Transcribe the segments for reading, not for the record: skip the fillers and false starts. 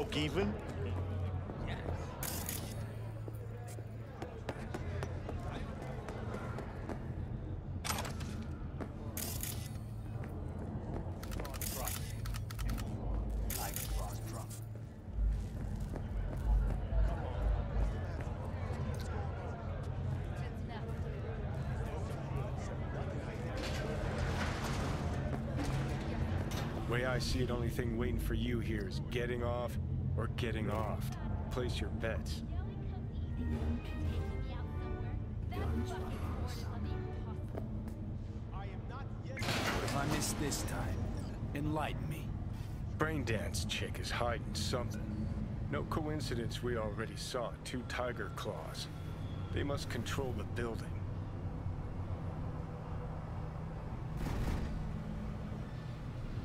broke even. Way I see it, only thing waiting for you here is getting off or getting offed. Place your bets. What have I missed this time? Enlighten me. Braindance chick is hiding something. No coincidence we already saw 2 tiger claws. They must control the building.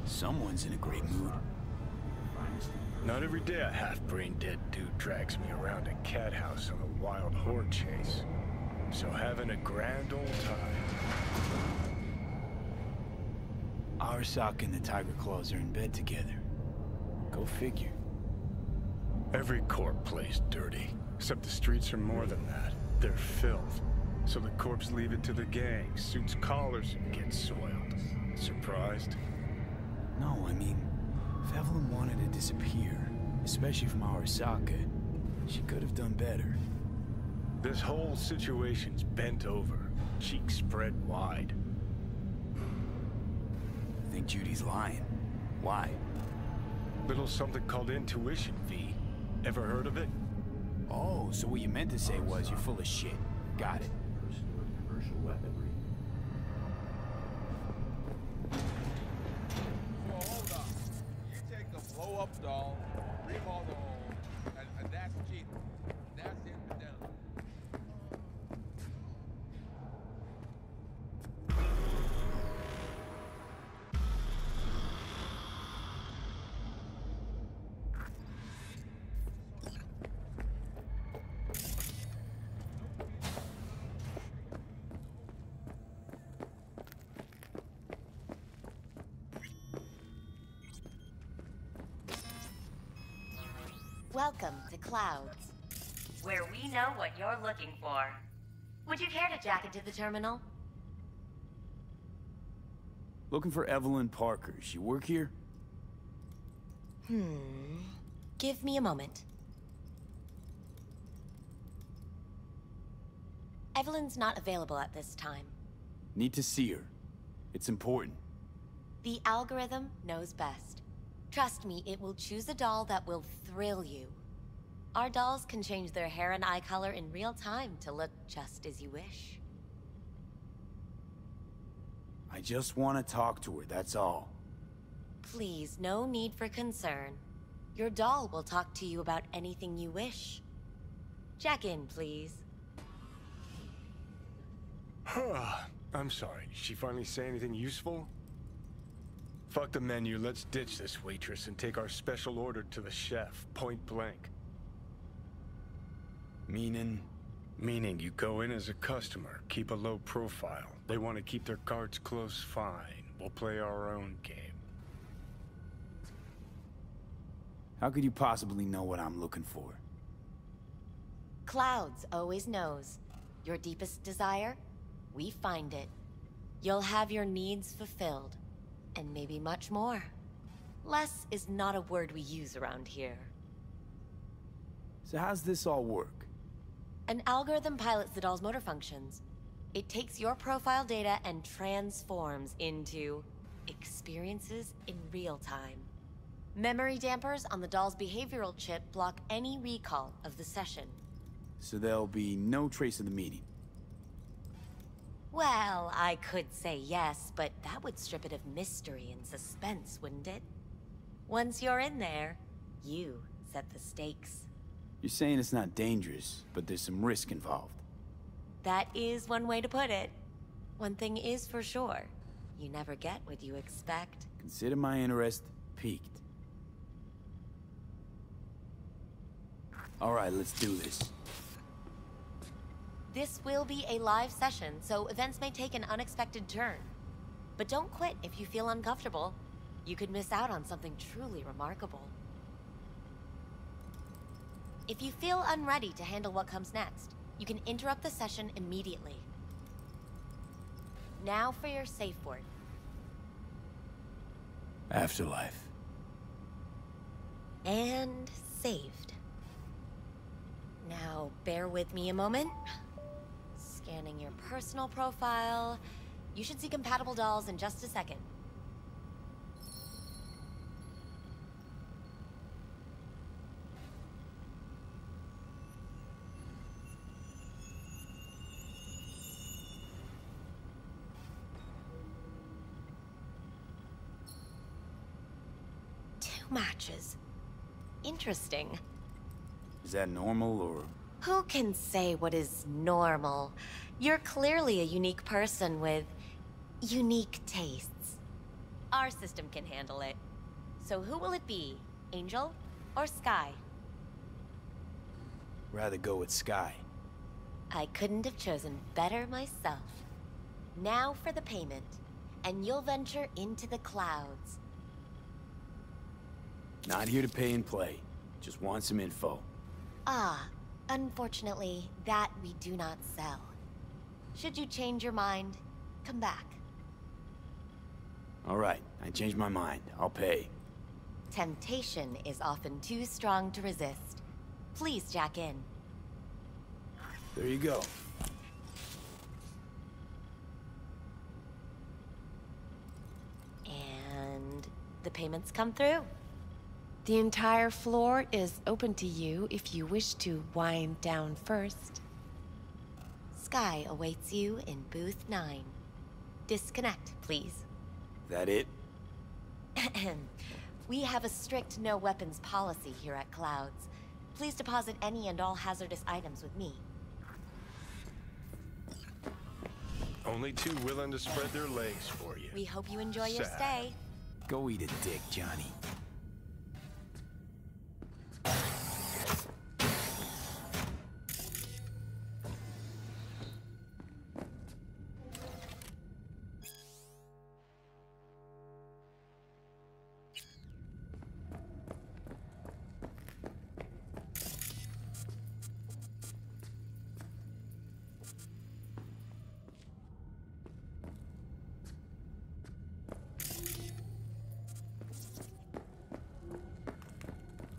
Someone's in a great mood. Not every day a half-brain-dead dude drags me around a cat house on a wild horde chase. So having a grand old time. Arasaka and the Tiger Claws are in bed together. Go figure. Every corp plays dirty, except the streets are more than that. They're filth. So the corps leave it to the gang, suits collars, and gets soiled. Surprised? No, I mean, if Evelyn wanted to disappear, especially from Arasaka, she could have done better. This whole situation's bent over, cheeks spread wide. I think Judy's lying. Why? Little something called intuition, V. Ever heard of it? Oh, so what you meant to say was you're full of shit. Got it. Commercial weaponry. So hold on. You take the blow-up doll, remodel the hole, and that's cheating. That's infidelity. Welcome to Clouds, where we know what you're looking for. Would you care to jack into the terminal? Looking for Evelyn Parker. She work here? Give me a moment. Evelyn's not available at this time. Need to see her. It's important. The algorithm knows best. Trust me, it will choose a doll that will thrill you. Our dolls can change their hair and eye color in real time to look just as you wish. I just want to talk to her, that's all. Please, no need for concern. Your doll will talk to you about anything you wish. Jack in, please. I'm sorry, did she finally say anything useful? Fuck the menu, let's ditch this waitress and take our special order to the chef, point blank. Meaning? Meaning you go in as a customer, keep a low profile. They want to keep their cards close, fine. We'll play our own game. How could you possibly know what I'm looking for? Clouds always knows. Your deepest desire, we find it. You'll have your needs fulfilled. And maybe much more. Less is not a word we use around here. So how's this all work? An algorithm pilots the doll's motor functions. It takes your profile data and transforms into experiences in real time. Memory dampers on the doll's behavioral chip block any recall of the session. So there'll be no trace of the meeting. Well, I could say yes, but that would strip it of mystery and suspense, wouldn't it? Once you're in there, you set the stakes. You're saying it's not dangerous, but there's some risk involved. That is one way to put it. One thing is for sure, you never get what you expect. Consider my interest piqued. All right, let's do this. This will be a live session, so events may take an unexpected turn. But don't quit if you feel uncomfortable. You could miss out on something truly remarkable. If you feel unready to handle what comes next, you can interrupt the session immediately. Now for your safe word. Afterlife. And saved. Now, bear with me a moment. Scanning your personal profile. You should see compatible dolls in just a second. Two matches. Interesting. Is that normal, or...? Who can say what is normal? You're clearly a unique person with unique tastes. Our system can handle it. So who will it be? Angel or Sky? Rather go with Sky. I couldn't have chosen better myself. Now for the payment, and you'll venture into the clouds. Not here to pay and play. Just want some info. Ah, unfortunately, that we do not sell. Should you change your mind, come back. All right, I changed my mind. I'll pay. Temptation is often too strong to resist. Please jack in. There you go. And the payments come through. The entire floor is open to you if you wish to wind down first. Sky awaits you in booth 9. Disconnect, please. That it? We have a strict no weapons policy here at Clouds. Please deposit any and all hazardous items with me. Only two willing to spread their legs for you. We hope you enjoy your Sad. stay. Go eat a dick, Johnny.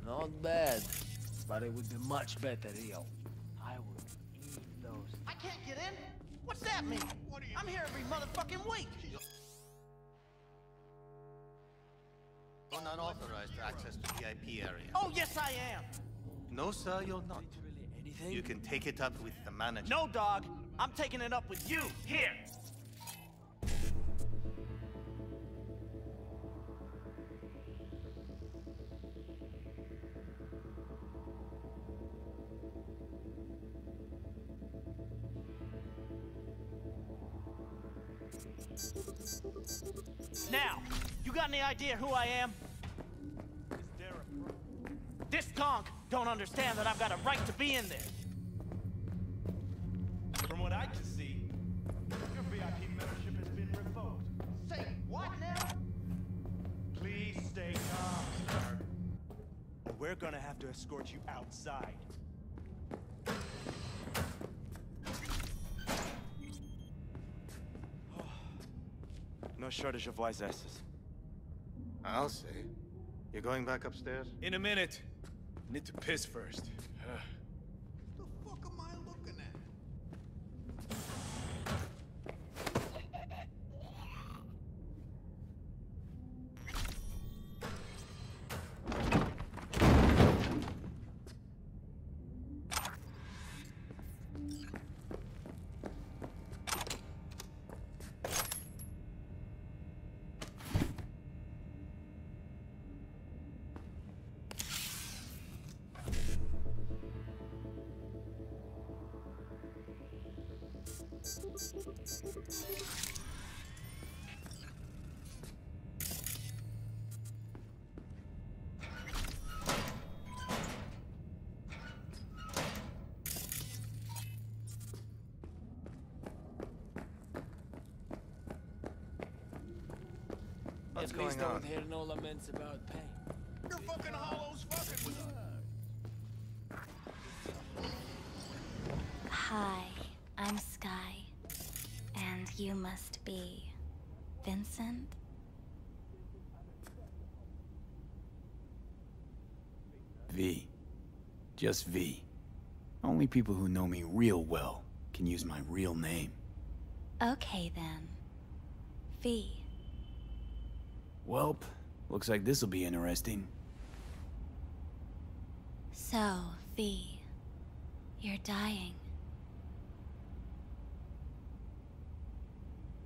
Not bad, but it would be much better here. I would eat those. I can't get in? What's that mean? I'm here every motherfucking week. You're not authorized to access the VIP area. Oh, yes, I am. No, sir, you're not. Literally anything? You can take it up with the manager. No, dog. I'm taking it up with you. Here. Now, you got any idea who I am? Is there a problem? This conch don't understand that I've got a right to be in there. From what I can see, your VIP membership has been revoked. Say what now? Please stay calm, sir. Or we're gonna have to escort you outside. No shortage of wise asses. I'll say. You're going back upstairs? In a minute. Need to piss first. The fuck am I looking at? What's At least going I on? don't hear no laments about pain. Your fucking hollow's fucking with us. Hi, I'm Sky. And you must be... Vincent? V. Just V. Only people who know me real well can use my real name. Okay then. V. Welp, looks like this'll be interesting. So, V. You're dying.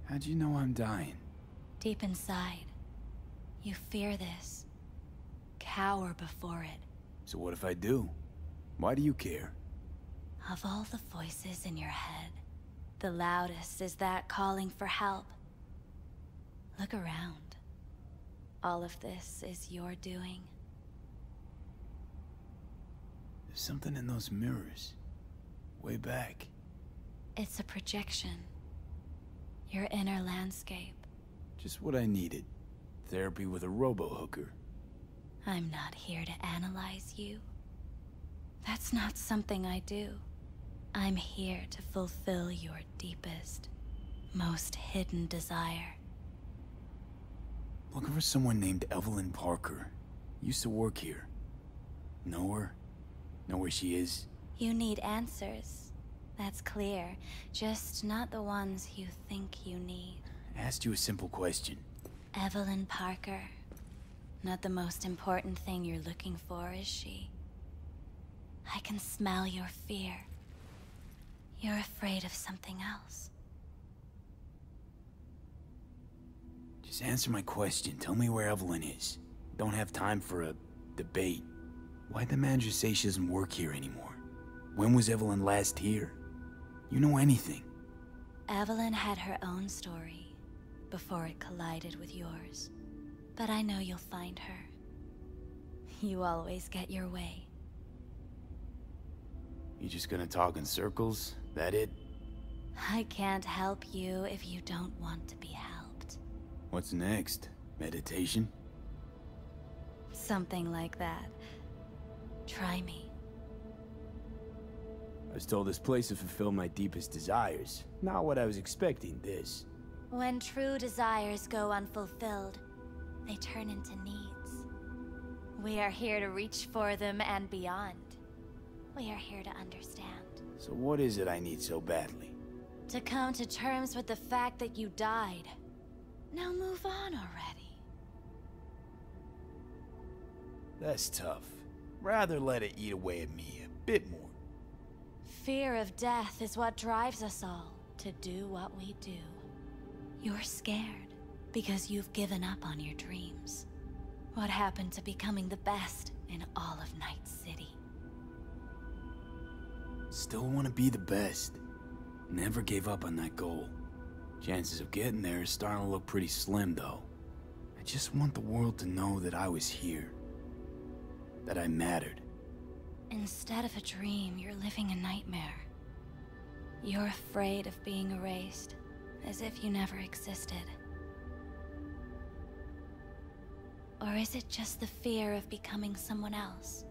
How'd you know I'm dying? Deep inside, you fear this. Cower before it. So what if I do? Why do you care? Of all the voices in your head, the loudest is that calling for help. Look around. All of this is your doing. There's something in those mirrors. Way back. It's a projection. Your inner landscape. Just what I needed. Therapy with a robo-hooker. I'm not here to analyze you. That's not something I do. I'm here to fulfill your deepest, most hidden desire. Looking for someone named Evelyn Parker. Used to work here. Know her? Know where she is? You need answers. That's clear. Just not the ones you think you need. Asked you a simple question. Evelyn Parker. Not the most important thing you're looking for, is she? I can smell your fear. You're afraid of something else. Just answer my question. Tell me where Evelyn is. Don't have time for a debate. Why'd the manager say she doesn't work here anymore? When was Evelyn last here? You know anything? Evelyn had her own story before it collided with yours. But I know you'll find her. You always get your way. You just gonna talk in circles? That it? I can't help you if you don't want to be helped. What's next? Meditation? Something like that. Try me. I was told this place would fulfill my deepest desires. Not what I was expecting, this. When true desires go unfulfilled, they turn into needs. We are here to reach for them and beyond. We are here to understand. So what is it I need so badly? To come to terms with the fact that you died. Now move on already. That's tough. Rather let it eat away at me a bit more. Fear of death is what drives us all to do what we do. You're scared because you've given up on your dreams. What happened to becoming the best in all of Night City? Still want to be the best. Never gave up on that goal. Chances of getting there is starting to look pretty slim, though. I just want the world to know that I was here. That I mattered. Instead of a dream, you're living a nightmare. You're afraid of being erased, as if you never existed. Or is it just the fear of becoming someone else?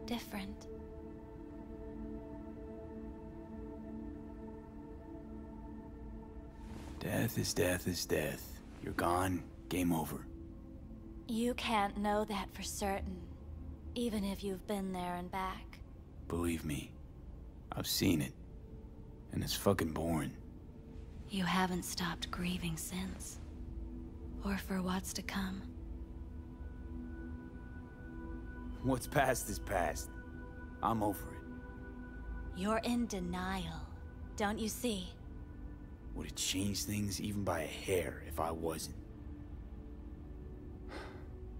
Different? Death is death is death. You're gone, game over. You can't know that for certain, even if you've been there and back. Believe me, I've seen it. And it's fucking boring. You haven't stopped grieving since. Or for what's to come. What's past is past. I'm over it. You're in denial, don't you see? Would it change things even by a hair if I wasn't?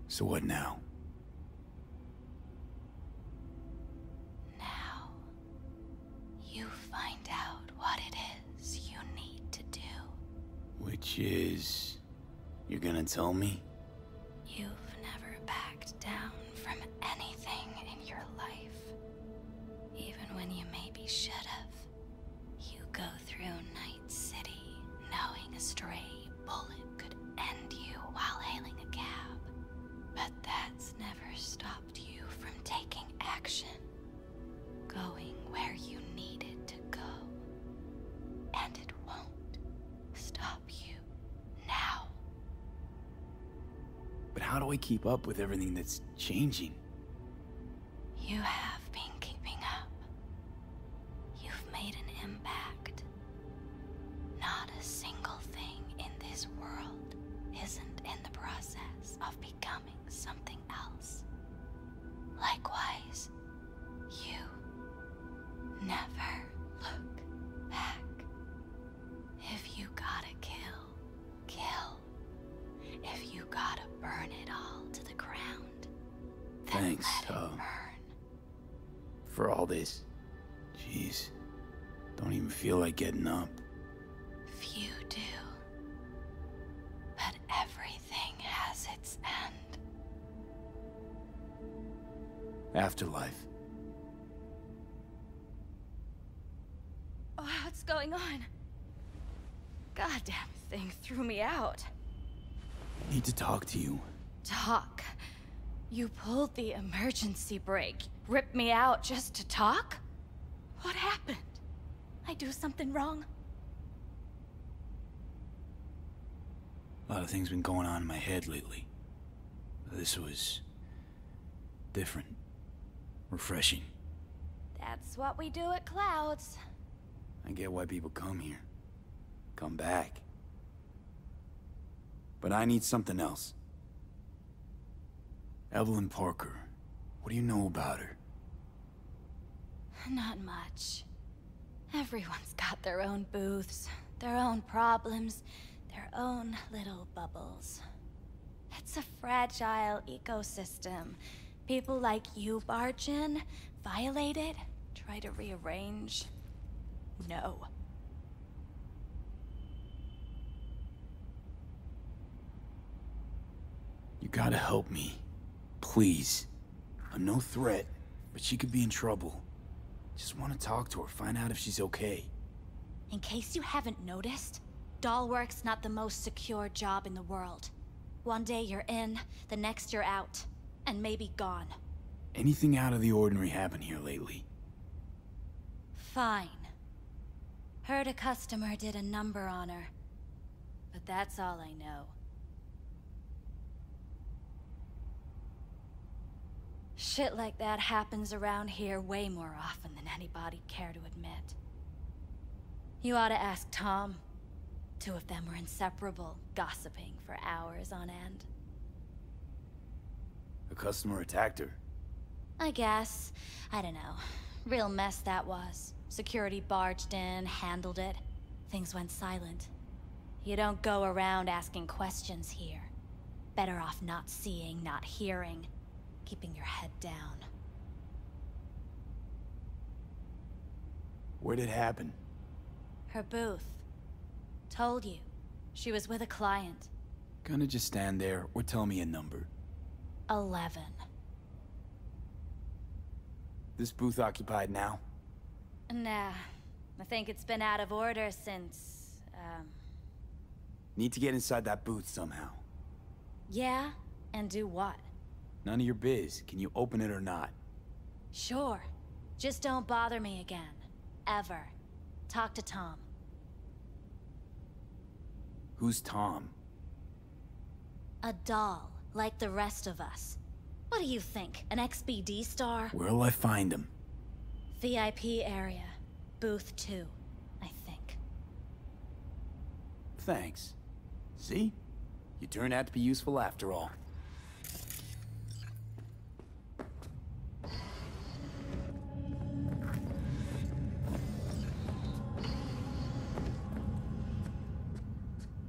So what now? Now, you find out what it is you need to do. Which is... You're gonna tell me? You've never backed down from anything in your life. Even when you maybe should have. You go through Night City knowing a stray bullet could end you while hailing a cab. But that's never stopped you from taking action. Going where you needed to go. how do I keep up with everything that's changing? You have been keeping up. You've made an impact. Not a single thing in this world isn't in the process of becoming something else. Likewise, you never look back. If you gotta kill, kill. If you gotta burn it all to the ground, then Thanks, let it burn. For all this. Jeez. Don't even feel like getting up. Few do. But everything has its end. Afterlife. Oh, what's going on? Goddamn thing threw me out. Need to talk to you. Talk? You pulled the emergency brake. Ripped me out just to talk? What happened? I do something wrong? A lot of things been going on in my head lately. This was... different. Refreshing. That's what we do at Clouds. I get why people come here. Come back. But I need something else. Evelyn Parker. What do you know about her? Not much. Everyone's got their own booths, their own problems, their own little bubbles. It's a fragile ecosystem. People like you barge in, violate it, try to rearrange. No. You gotta help me. Please. I'm no threat, but she could be in trouble. Just want to talk to her, find out if she's okay. In case you haven't noticed, doll work's not the most secure job in the world. One day you're in, the next you're out, and maybe gone. Anything out of the ordinary happen here lately? Fine. Heard a customer did a number on her. But that's all I know. Shit like that happens around here way more often than anybody'd care to admit. You ought to ask Tom. Two of them were inseparable, gossiping for hours on end. A customer attacked her. I guess. I don't know. Real mess that was. Security barged in, handled it. Things went silent. You don't go around asking questions here. Better off not seeing, not hearing. Keeping your head down. Where'd it happen? Her booth. Told you. She was with a client. Gonna just stand there or tell me a number. 11. This booth occupied now? Nah. I think it's been out of order since, Need to get inside that booth somehow. Yeah? And do what? None of your biz. Can you open it or not? Sure. Just don't bother me again. Ever. Talk to Tom. Who's Tom? A doll, like the rest of us. What do you think? An XBD star? Where'll I find him? VIP area. Booth 2, I think. Thanks. See? You turned out to be useful after all.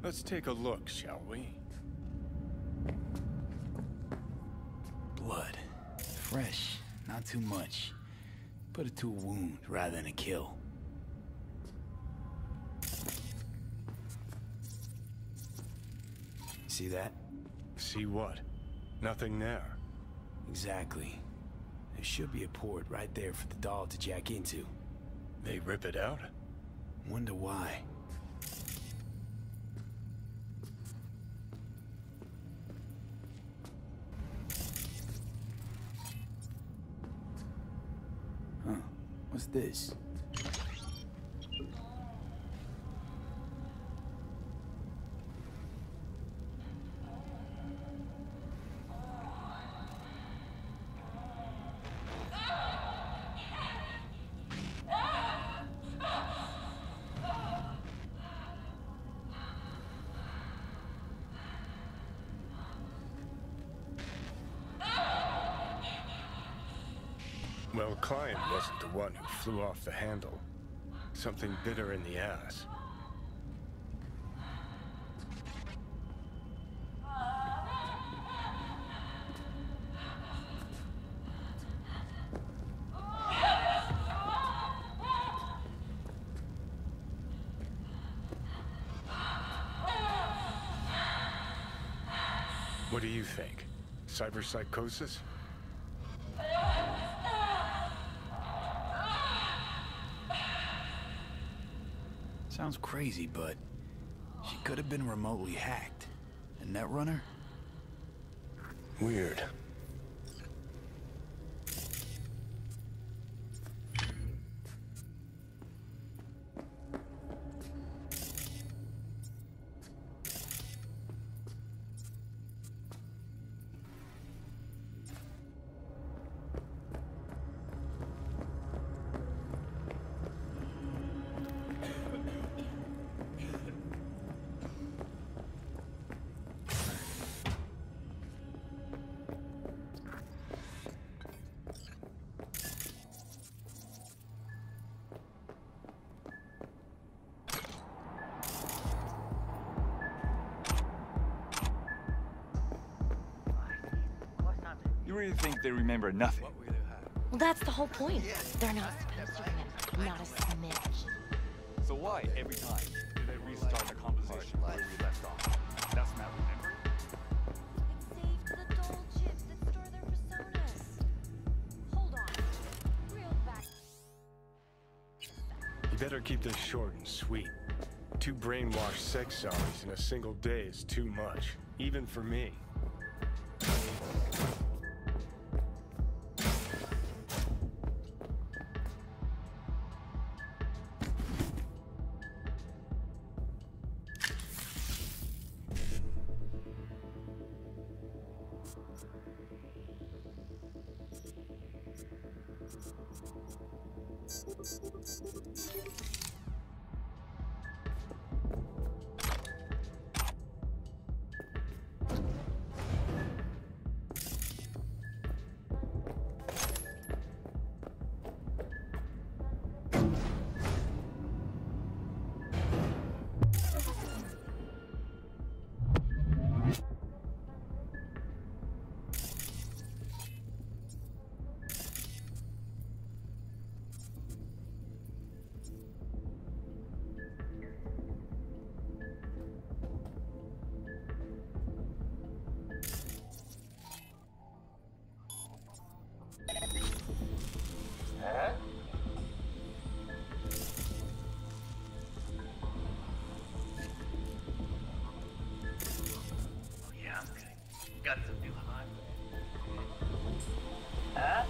Let's take a look, shall we? Blood. Fresh. Not too much. Put it to a wound rather than a kill. See that? See what? Nothing there. Exactly. There should be a port right there for the doll to jack into. They rip it out? Wonder why. Huh. What's this? Well, client wasn't the one who flew off the handle. Something bit her in the ass. What do you think? Cyberpsychosis? Sounds crazy, but she could have been remotely hacked. A netrunner? Weird. You really think they remember nothing? Well, that's the whole point. They're not supposed to remember. Not a smidge. So why, every time, do they restart the conversation where we left off? That's not remembering? It's saved the doll chips that store their personas. Hold on. Real back. You better keep this short and sweet. 2 brainwashed sex zombies in a single day is too much, even for me. Got some new hardware. Huh?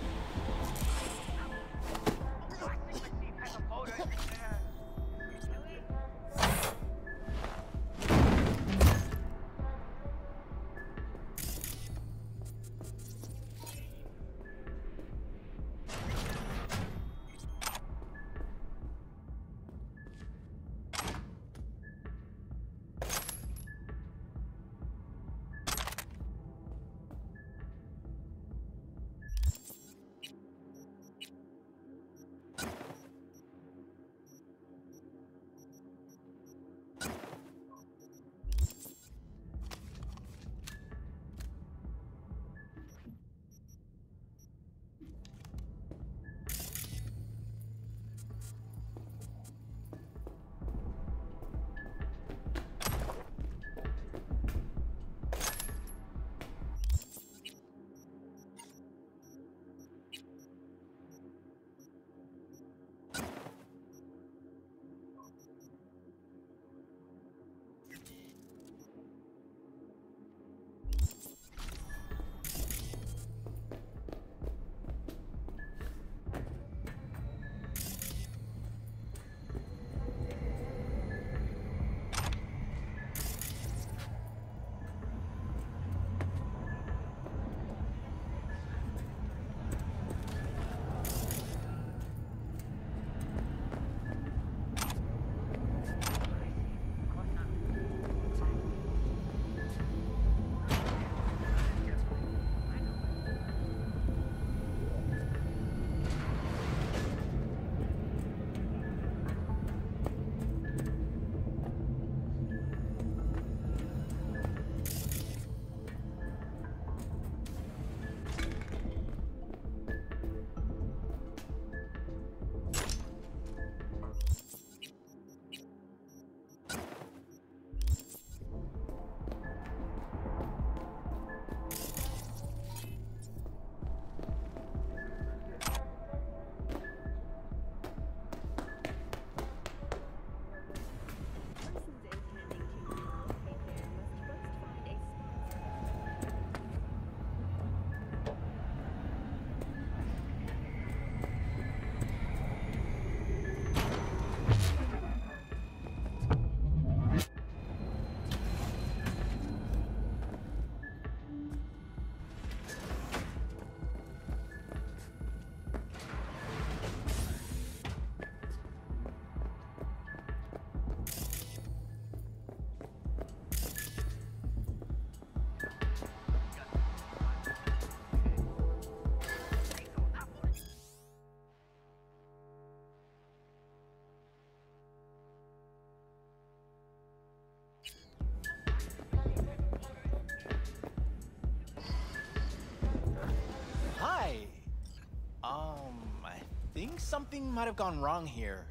think something might have gone wrong here.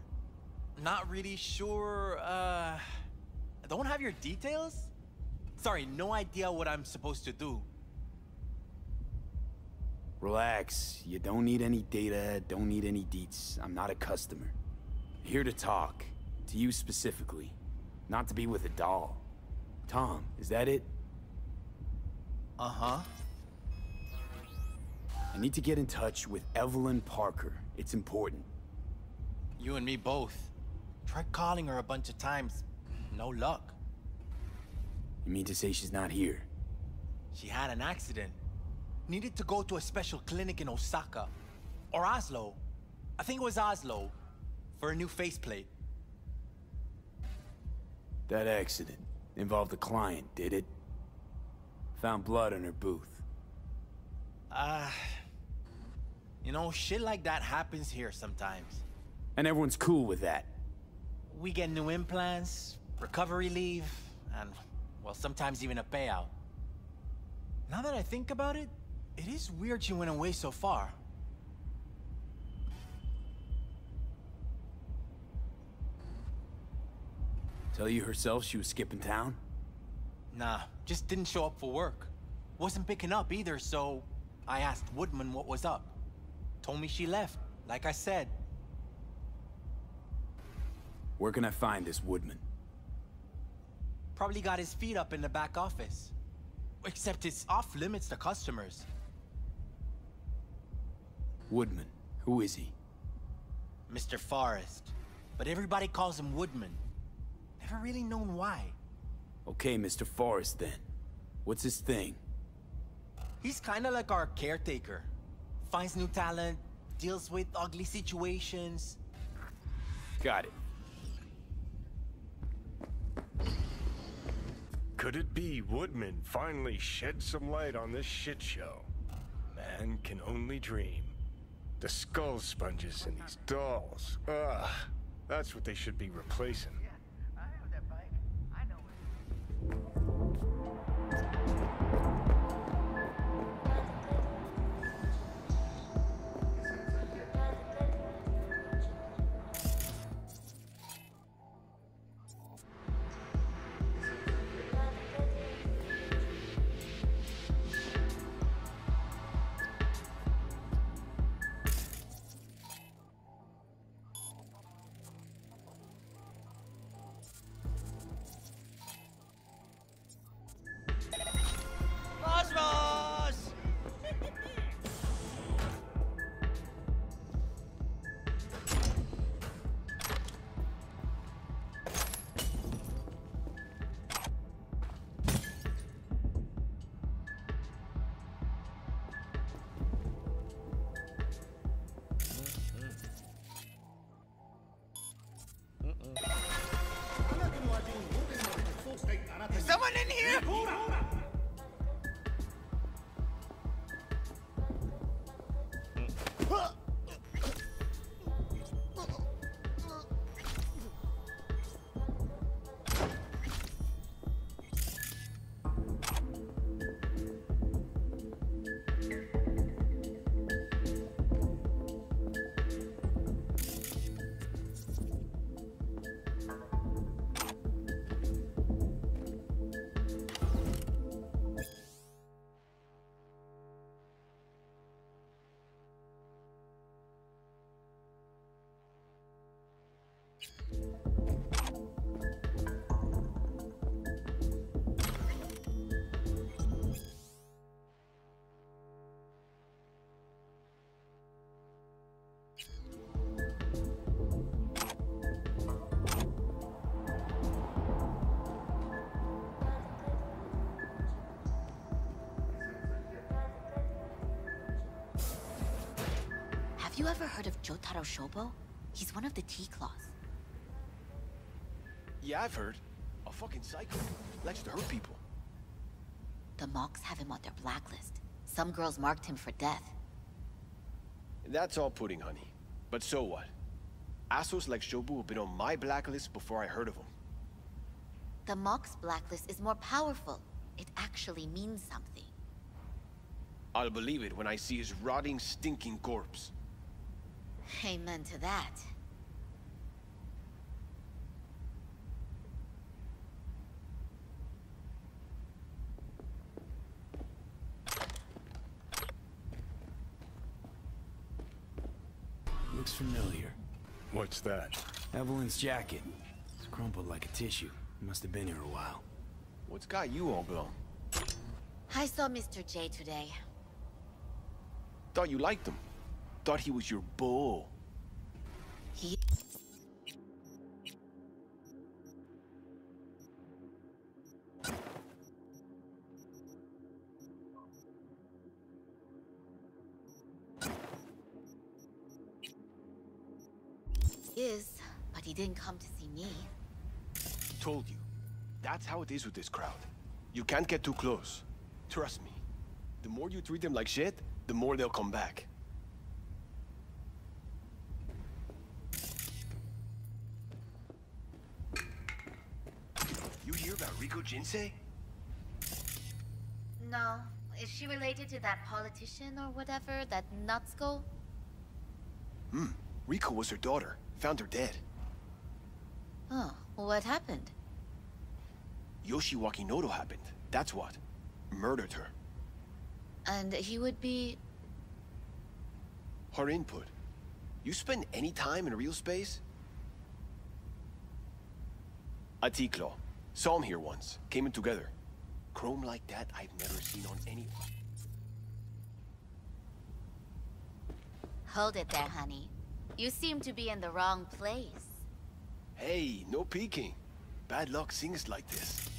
Not really sure, don't have your details? Sorry, no idea what I'm supposed to do. Relax. You don't need any data, don't need any deets. I'm not a customer. Here to talk. To you specifically. Not to be with a doll. Tom, is that it? Uh-huh. I need to get in touch with Evelyn Parker. It's important. You and me both. Tried calling her a bunch of times. No luck. You mean to say she's not here? She had an accident. Needed to go to a special clinic in Osaka. Or Oslo. I think it was Oslo. For a new faceplate. That accident involved a client, did it? Found blood in her booth. You know, shit like that happens here sometimes. And everyone's cool with that. We get new implants, recovery leave, and, well, sometimes even a payout. Now that I think about it, it is weird she went away so far. Tell you herself she was skipping town? Nah, just didn't show up for work. Wasn't picking up either, so I asked Woodman what was up. Told me she left, like I said. Where can I find this Woodman? Probably got his feet up in the back office. Except it's off limits to customers. Woodman, who is he? Mr. Forrest. But everybody calls him Woodman. Never really known why. Okay, Mr. Forrest then. What's his thing? He's kinda like our caretaker. Finds new talent, deals with ugly situations. Got it. Could it be Woodman finally shed some light on this shit show? Man can only dream. The skull sponges in these dolls. Ugh. That's what they should be replacing. Is someone in here? Have you ever heard of Jotaro Shobo? He's one of the T-Claws. Yeah, I've heard. A fucking psycho. Likes to hurt people. The Mox have him on their blacklist. Some girls marked him for death. That's all pudding, honey. But so what? Assholes like Shobu have been on my blacklist before I heard of him. The Mox blacklist is more powerful. It actually means something. I'll believe it when I see his rotting, stinking corpse. Amen to that. Looks familiar. What's that? Evelyn's jacket. It's crumpled like a tissue. Must have been here a while. What's got you all blown? I saw Mr. J today. Thought you liked him. Thought he was your beau. He... is, but he didn't come to see me. Told you. That's how it is with this crowd. You can't get too close. Trust me. The more you treat them like shit, the more they'll come back. You hear about Rico Jinsei? No. Is she related to that politician or whatever, that Nutsko? Rico was her daughter. Found her dead. Oh, what happened? Yoshi Wakinoto happened. That's what. Murdered her. And he would be... Her input. You spend any time in real space? Atiklo. Saw him here once. Came in together. Chrome like that I've never seen on anyone. Hold it there, honey. You seem to be in the wrong place. Hey, no peeking. Bad luck sings like this.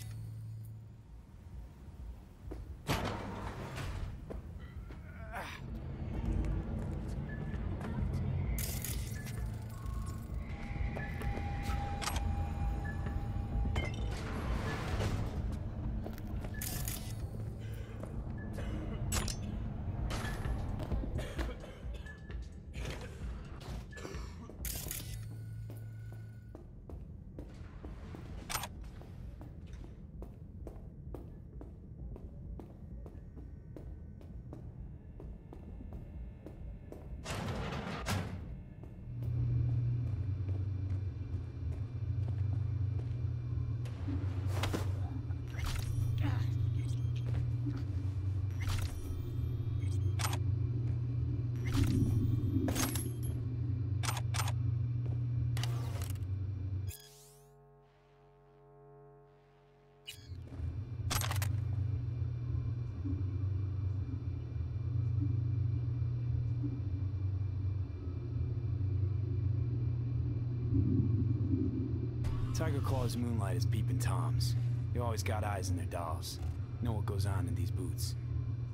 Tiger Claw's moonlight is peeping Toms. They always got eyes in their dolls. Know what goes on in these boots.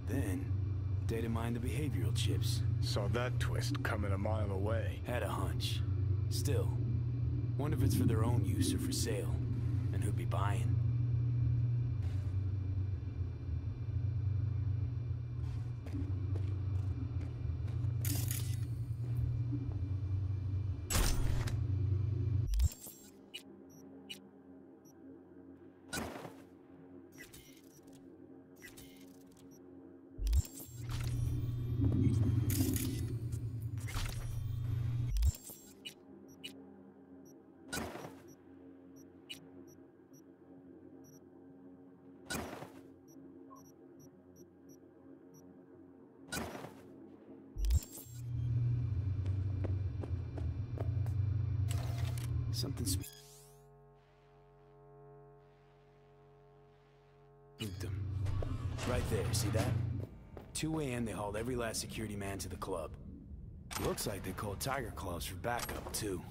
Then, data mine the behavioral chips. Saw that twist coming a mile away. Had a hunch. Still, wonder if it's for their own use or for sale. And who'd be buying. Something spooked them. Right there, see that? 2 a.m. they hauled every last security man to the club. Looks like they called Tiger Claws for backup, too.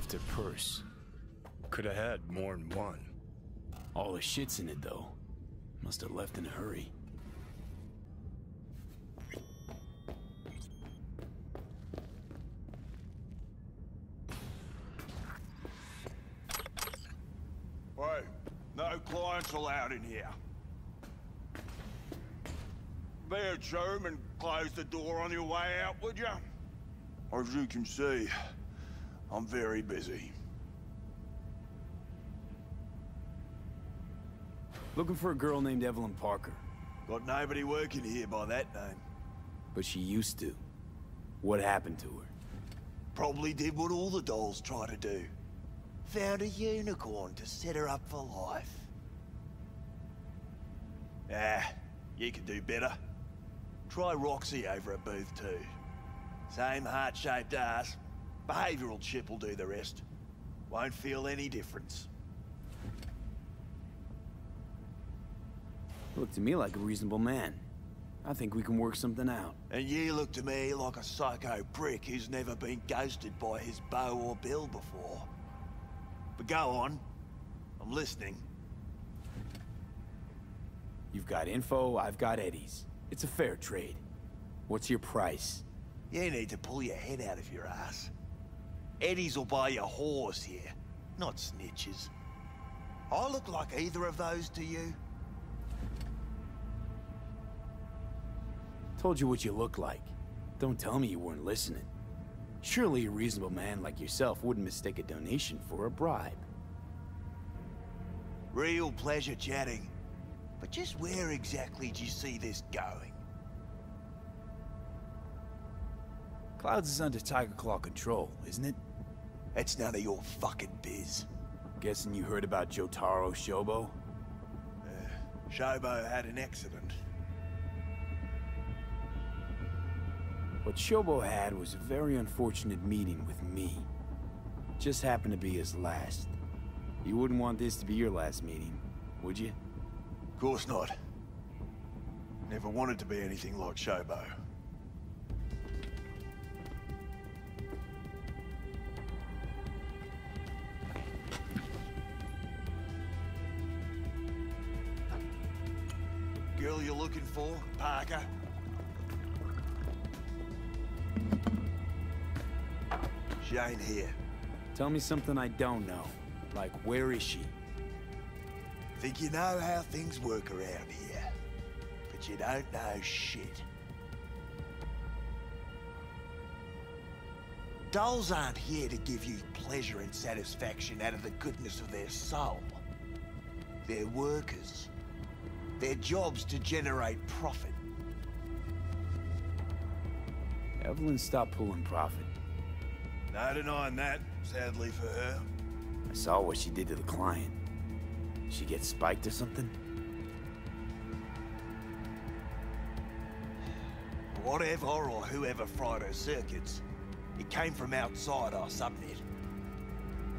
left her purse. Could have had more than one. All the shit's in it, though. Must have left in a hurry. Hey, no clients allowed in here. Be a chum and close the door on your way out, would you? As you can see, I'm very busy. Looking for a girl named Evelyn Parker. Got nobody working here by that name. But she used to. What happened to her? Probably did what all the dolls try to do. Found a unicorn to set her up for life. Ah, you could do better. Try Roxy over at Booth 2. Same heart-shaped ass. Behavioral chip will do the rest. Won't feel any difference. Looked to me like a reasonable man. I think we can work something out. And you look to me like a psycho prick who's never been ghosted by his beau or bill before. But go on. I'm listening. You've got info, I've got Eddie's. It's a fair trade. What's your price? You need to pull your head out of your ass. Eddie's will buy you a horse here, not snitches. I look like either of those to you? Told you what you look like. Don't tell me you weren't listening. Surely a reasonable man like yourself wouldn't mistake a donation for a bribe. Real pleasure chatting. But just where exactly do you see this going? Clouds is under Tiger Claw control, isn't it? It's none of your fucking biz. Guessing you heard about Jotaro Shobo? Shobo had an accident. What Shobo had was a very unfortunate meeting with me. Just happened to be his last. You wouldn't want this to be your last meeting, would you? Of course not. Never wanted to be anything like Shobo. Girl you're looking for, Parker? She ain't here. Tell me something I don't know. Like, where is she? Think you know how things work around here, but you don't know shit. Dolls aren't here to give you pleasure and satisfaction out of the goodness of their soul. They're workers. Their job's to generate profit. Evelyn stopped pulling profit. No denying that, sadly for her. I saw what she did to the client. She get spiked or something? Whatever or whoever fried her circuits, it came from outside our subnet.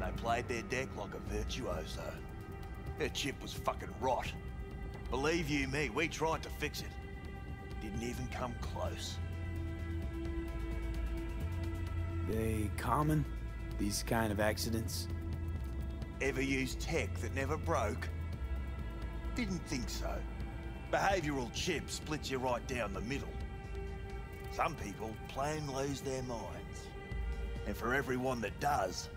They played their deck like a virtuoso. Her chip was fucking rot. Believe you me, we tried to fix it. Didn't even come close. They common? These kind of accidents? Ever used tech that never broke? Didn't think so. Behavioral chip splits you right down the middle. Some people plain lose their minds. And for everyone that does,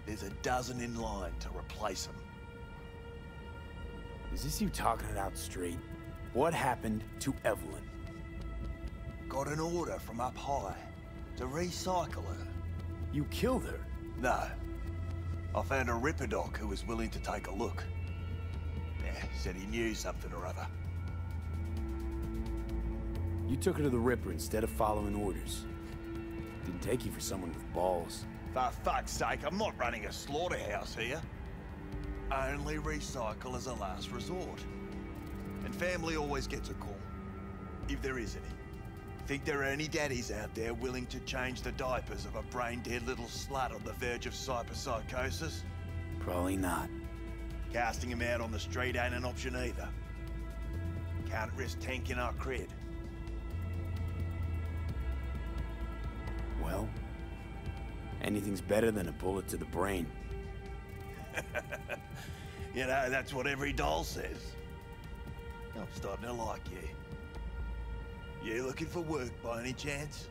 there's a dozen in line to replace them. Is this you talking it out straight? What happened to Evelyn? Got an order from up high to recycle her. You killed her? No. I found a Ripperdoc who was willing to take a look. Yeah, said he knew something or other. You took her to the Ripper instead of following orders. Didn't take you for someone with balls. For fuck's sake, I'm not running a slaughterhouse here. Only recycle as a last resort. And family always gets a call. If there is any. Think there are any daddies out there willing to change the diapers of a brain-dead little slut on the verge of cyberpsychosis? Probably not. Casting him out on the street ain't an option either. Can't risk tanking our cred. Well, Anything's better than a bullet to the brain. You know, that's what every doll says. I'm starting to like you. You looking for work by any chance?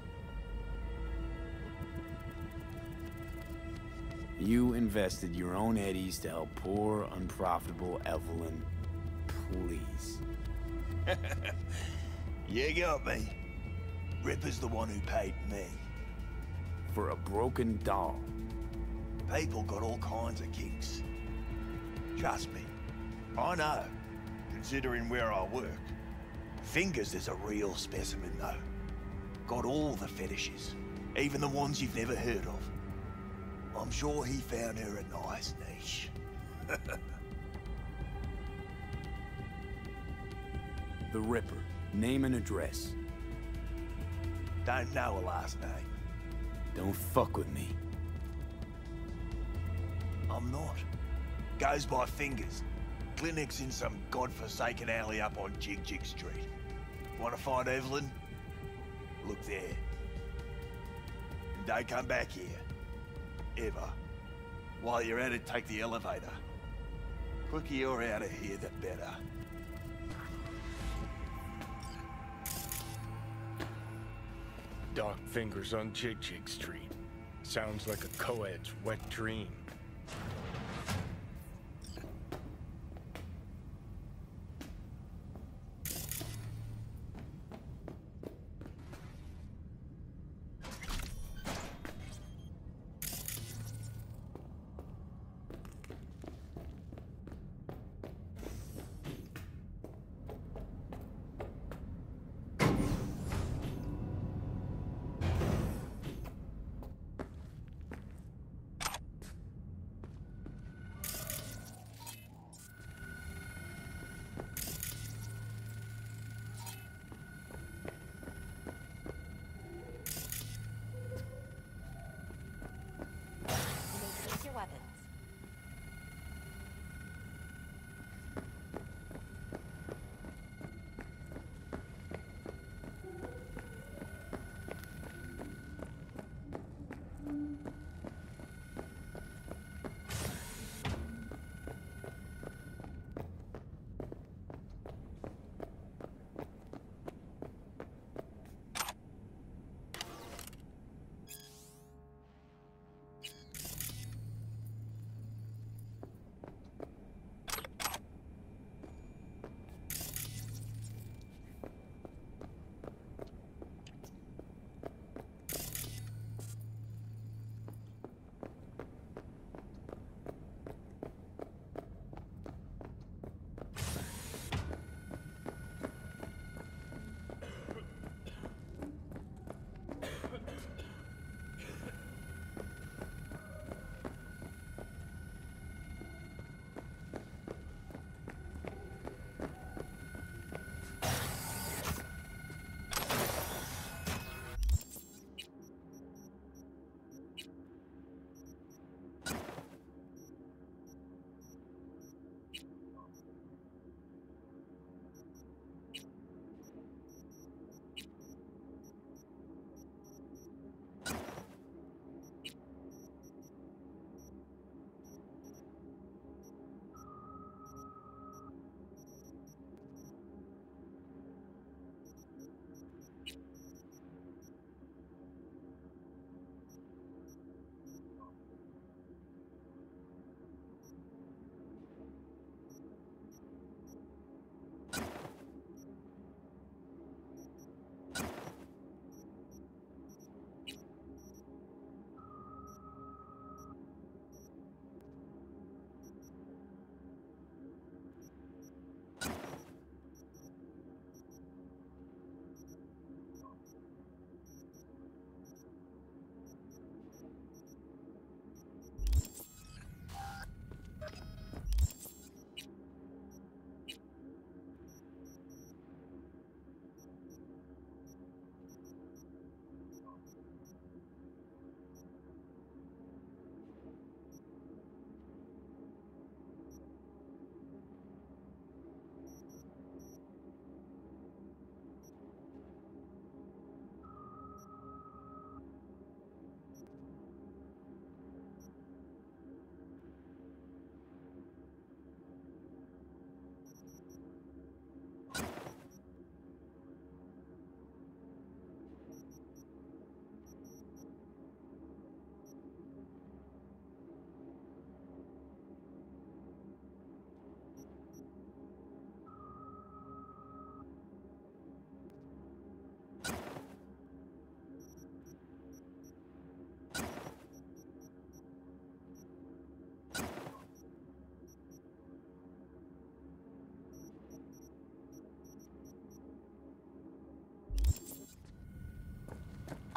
You invested your own eddies to help poor, unprofitable Evelyn. Please. You got me. Ripper's the one who paid me. For a broken doll. People got all kinds of kinks. Trust me, I know, considering where I work. Fingers is a real specimen, though. Got all the fetishes, even the ones you've never heard of. I'm sure he found her a nice niche. The Ripper. Name and address. Don't know a last name. Don't fuck with me. I'm not. Goes by Fingers. Clinic's in some godforsaken alley up on Jig Jig Street. Want to find Evelyn? Look there. And don't come back here. Ever. While you're at it, take the elevator. Quicker you're out of here, the better. Dark Fingers on Jig Jig Street. Sounds like a co-ed's wet dream.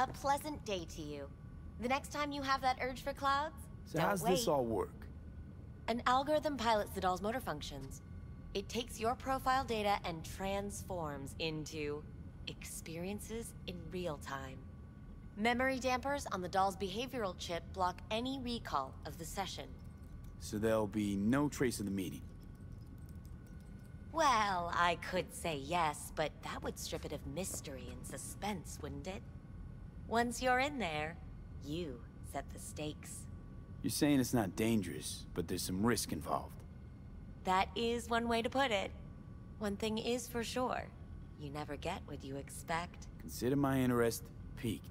A pleasant day to you. The next time you have that urge for clouds, So don't how's wait. this all work? An algorithm pilots the doll's motor functions. It takes your profile data and transforms into experiences in real time. Memory dampers on the doll's behavioral chip block any recall of the session. So there'll be no trace of the meeting. Well, I could say yes, but that would strip it of mystery and suspense, wouldn't it? Once you're in there, you set the stakes. You're saying it's not dangerous, but there's some risk involved. That is one way to put it. One thing is for sure, you never get what you expect. Consider my interest piqued.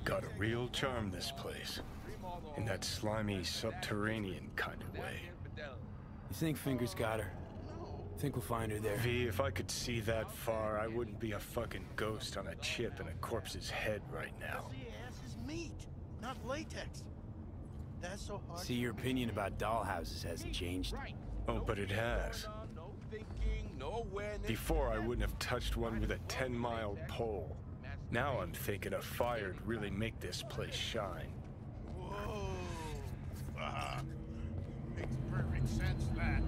Got a real charm, this place. In that slimy, subterranean kind of way. You think Fingers got her? Think we'll find her there? V, if I could see that far, I wouldn't be a fucking ghost on a chip in a corpse's head right now. Ass is meat, not latex. That's so hard. See, your opinion about dollhouses hasn't changed. Oh, but it has. Before, I wouldn't have touched one with a 10-mile pole. Now I'm thinking a fire'd really make this place shine. Whoa. Makes perfect sense, that.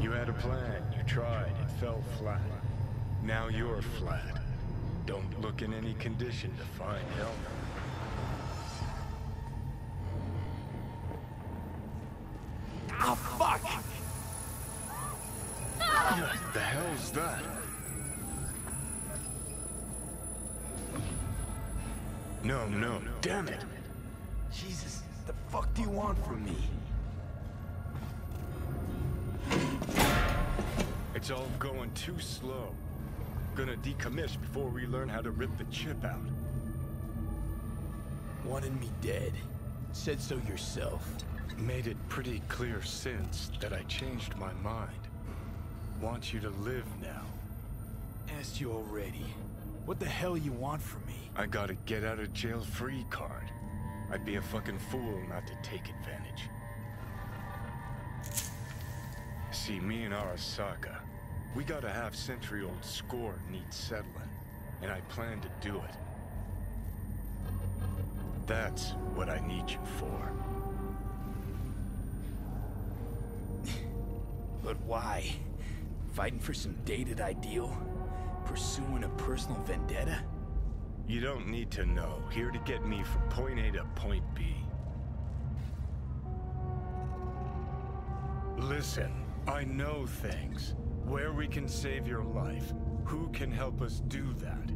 You had a plan, you tried, it fell flat. Now you're flat. Don't look in any condition to find help. Oh, fuck! What the hell's that? No, damn it! Jesus, the fuck do you want from me? It's all going too slow. Gonna decommiss before we learn how to rip the chip out. Wanted me dead. Said so yourself. Made it pretty clear since that I changed my mind. Want you to live now. Asked you already. What the hell you want from me? I got a get out of jail free card. I'd be a fucking fool not to take advantage. See, me and Arasaka, we got a half-century-old score needs settling, and I plan to do it. That's what I need you for. But why? Fighting for some dated ideal? Pursuing a personal vendetta? You don't need to know. Here to get me from point A to point B. Listen, I know things. Where we can save your life. Who can help us do that?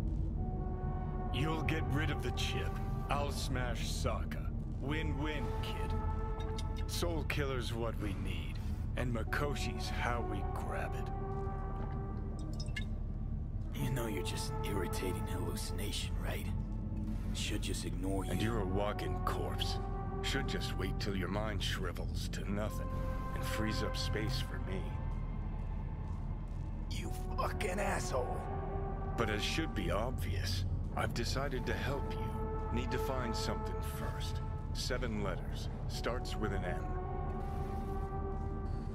You'll get rid of the chip. I'll smash Sokka. Win-win, kid. Soul Killer's what we need. And Makoshi's how we grab it. You know you're just an irritating hallucination, right? Should just ignore you. And you're a walking corpse. Should just wait till your mind shrivels to nothing and frees up space for me. You fucking asshole. But it should be obvious. I've decided to help you. Need to find something first. 7 letters. Starts with an M.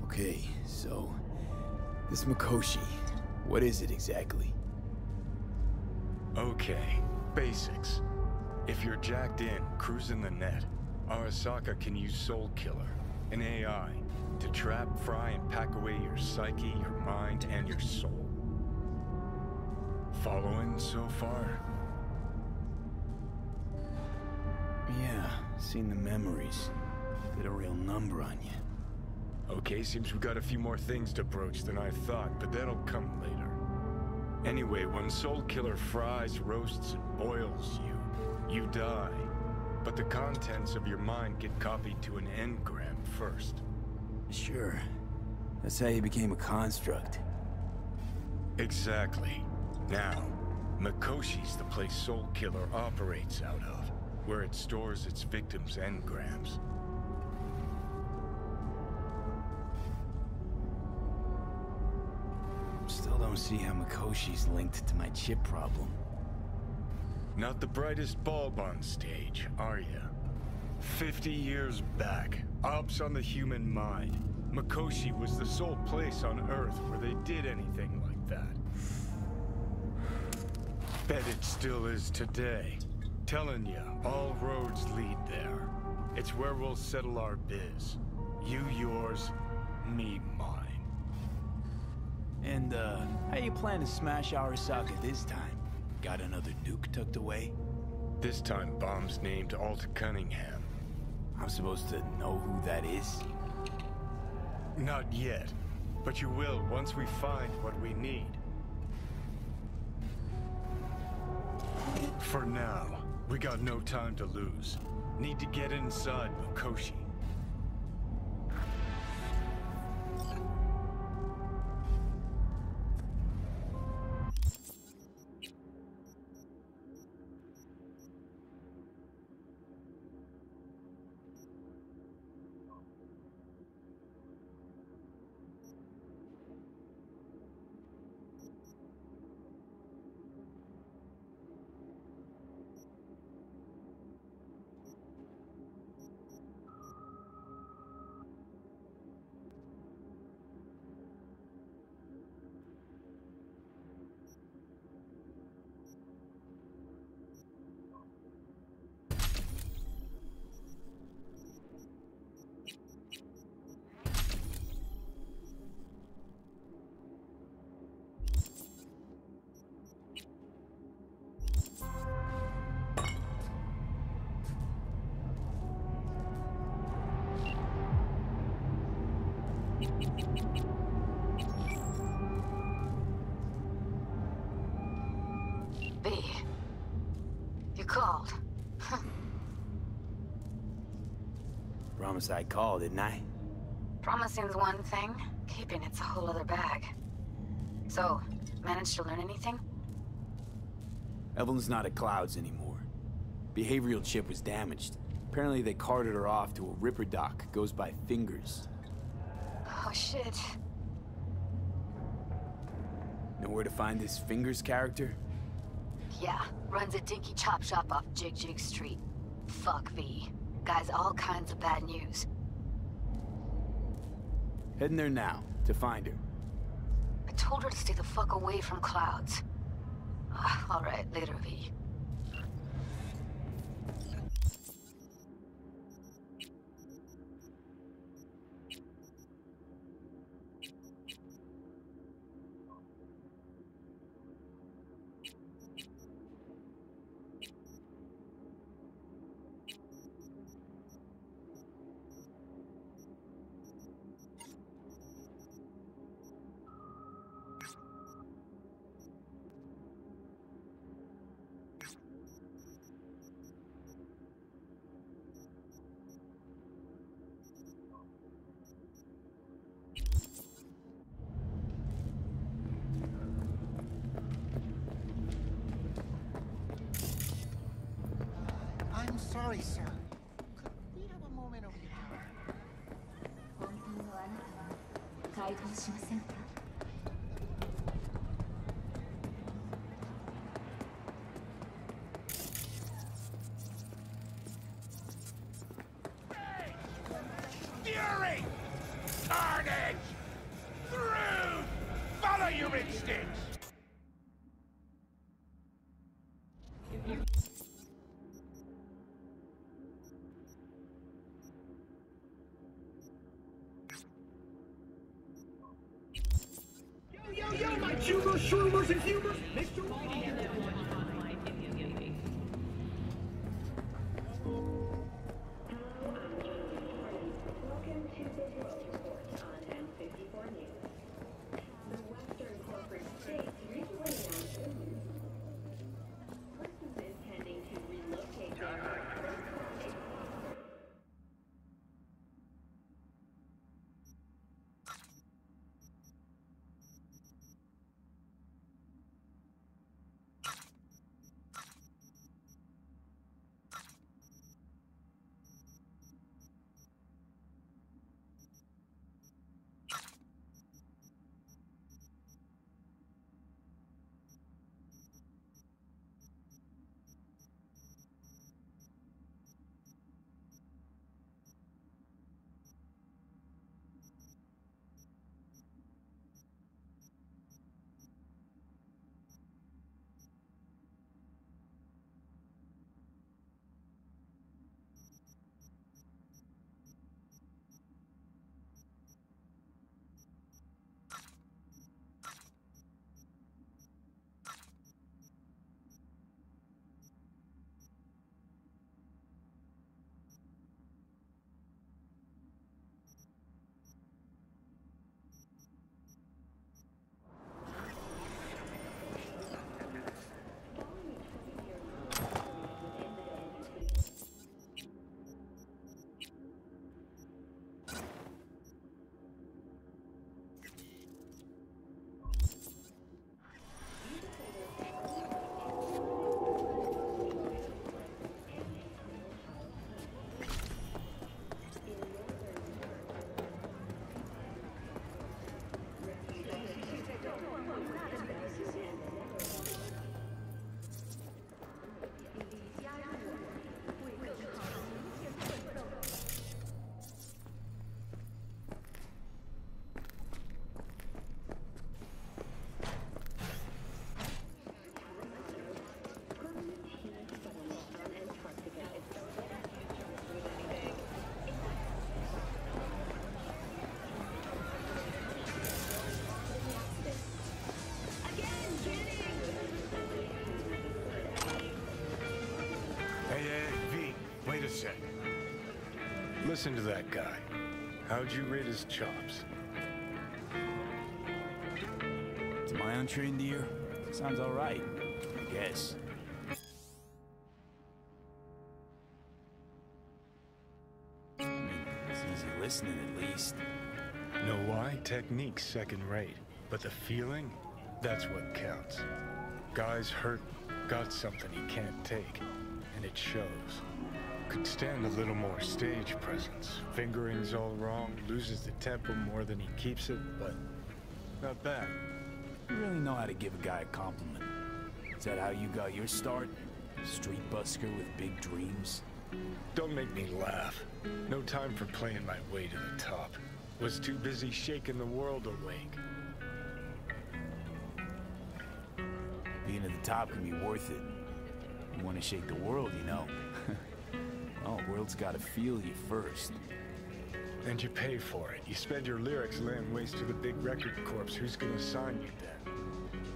Okay, so This Mikoshi, what is it exactly? Okay, basics. If you're jacked in, cruising the net, Arasaka can use Soul Killer, an AI, to trap, fry, and pack away your psyche, your mind, and your soul. Following so far? Yeah, seen the memories. Did a real number on you. Okay, seems we got a few more things to broach than I thought, but that'll come later. Anyway, when Soul Killer fries, roasts, and boils you, you die. But the contents of your mind get copied to an engram first. Sure. That's how you became a construct. Exactly. Now, Mikoshi's the place Soul Killer operates out of, where it stores its victims' engrams. Still don't see how Mikoshi's linked to my chip problem. Not the brightest bulb on stage, are ya? 50 years back, ops on the human mind. Mikoshi was the sole place on Earth where they did anything like that. Bet it still is today. Telling ya, all roads lead there. It's where we'll settle our biz. You yours, me mine. And, how you plan to smash Arasaka this time? Got another nuke tucked away? This time, bomb's named Alt Cunningham. I'm supposed to know who that is? Not yet, but you will once we find what we need. For now, we got no time to lose. Need to get inside Mikoshi. B, you called. Promise I'd call, didn't I? Promising's one thing, keeping it's a whole other bag. So, managed to learn anything? Evelyn's not at Clouds anymore. Behavioral chip was damaged. Apparently they carted her off to a Ripper dock. Goes by Fingers. Oh shit. Know where to find this Fingers character? Yeah, runs a dinky chop shop off Jig Jig Street. Fuck V. Guy's all kinds of bad news. Heading there now, to find her. I told her to stay the fuck away from Clouds. Alright, later, V. I'm sorry, sir. Could we have a moment over here? 本当のあなたは解放しませんか? Fury! Carnage! Through your instincts! Yo, my Jubers, Shroomers, and Hubers! Mr. Listen to that guy. How'd you rate his chops? To my untrained ear, sounds all right, I guess. I mean, it's easy listening at least. Know why? Technique's second rate. But the feeling? That's what counts. Guy's hurt, got something he can't take. And it shows. Could stand a little more stage presence. Fingering's all wrong, loses the tempo more than he keeps it, but not bad. You really know how to give a guy a compliment. Is that how you got your start? Street busker with big dreams? Don't make me laugh. No time for playing my way to the top. Was too busy shaking the world awake. Being at the top can be worth it. You want to shake the world, you know. Well, the world's got to feel you first. And you pay for it. You spend your lyrics laying waste to the big record corps. Who's gonna sign you then?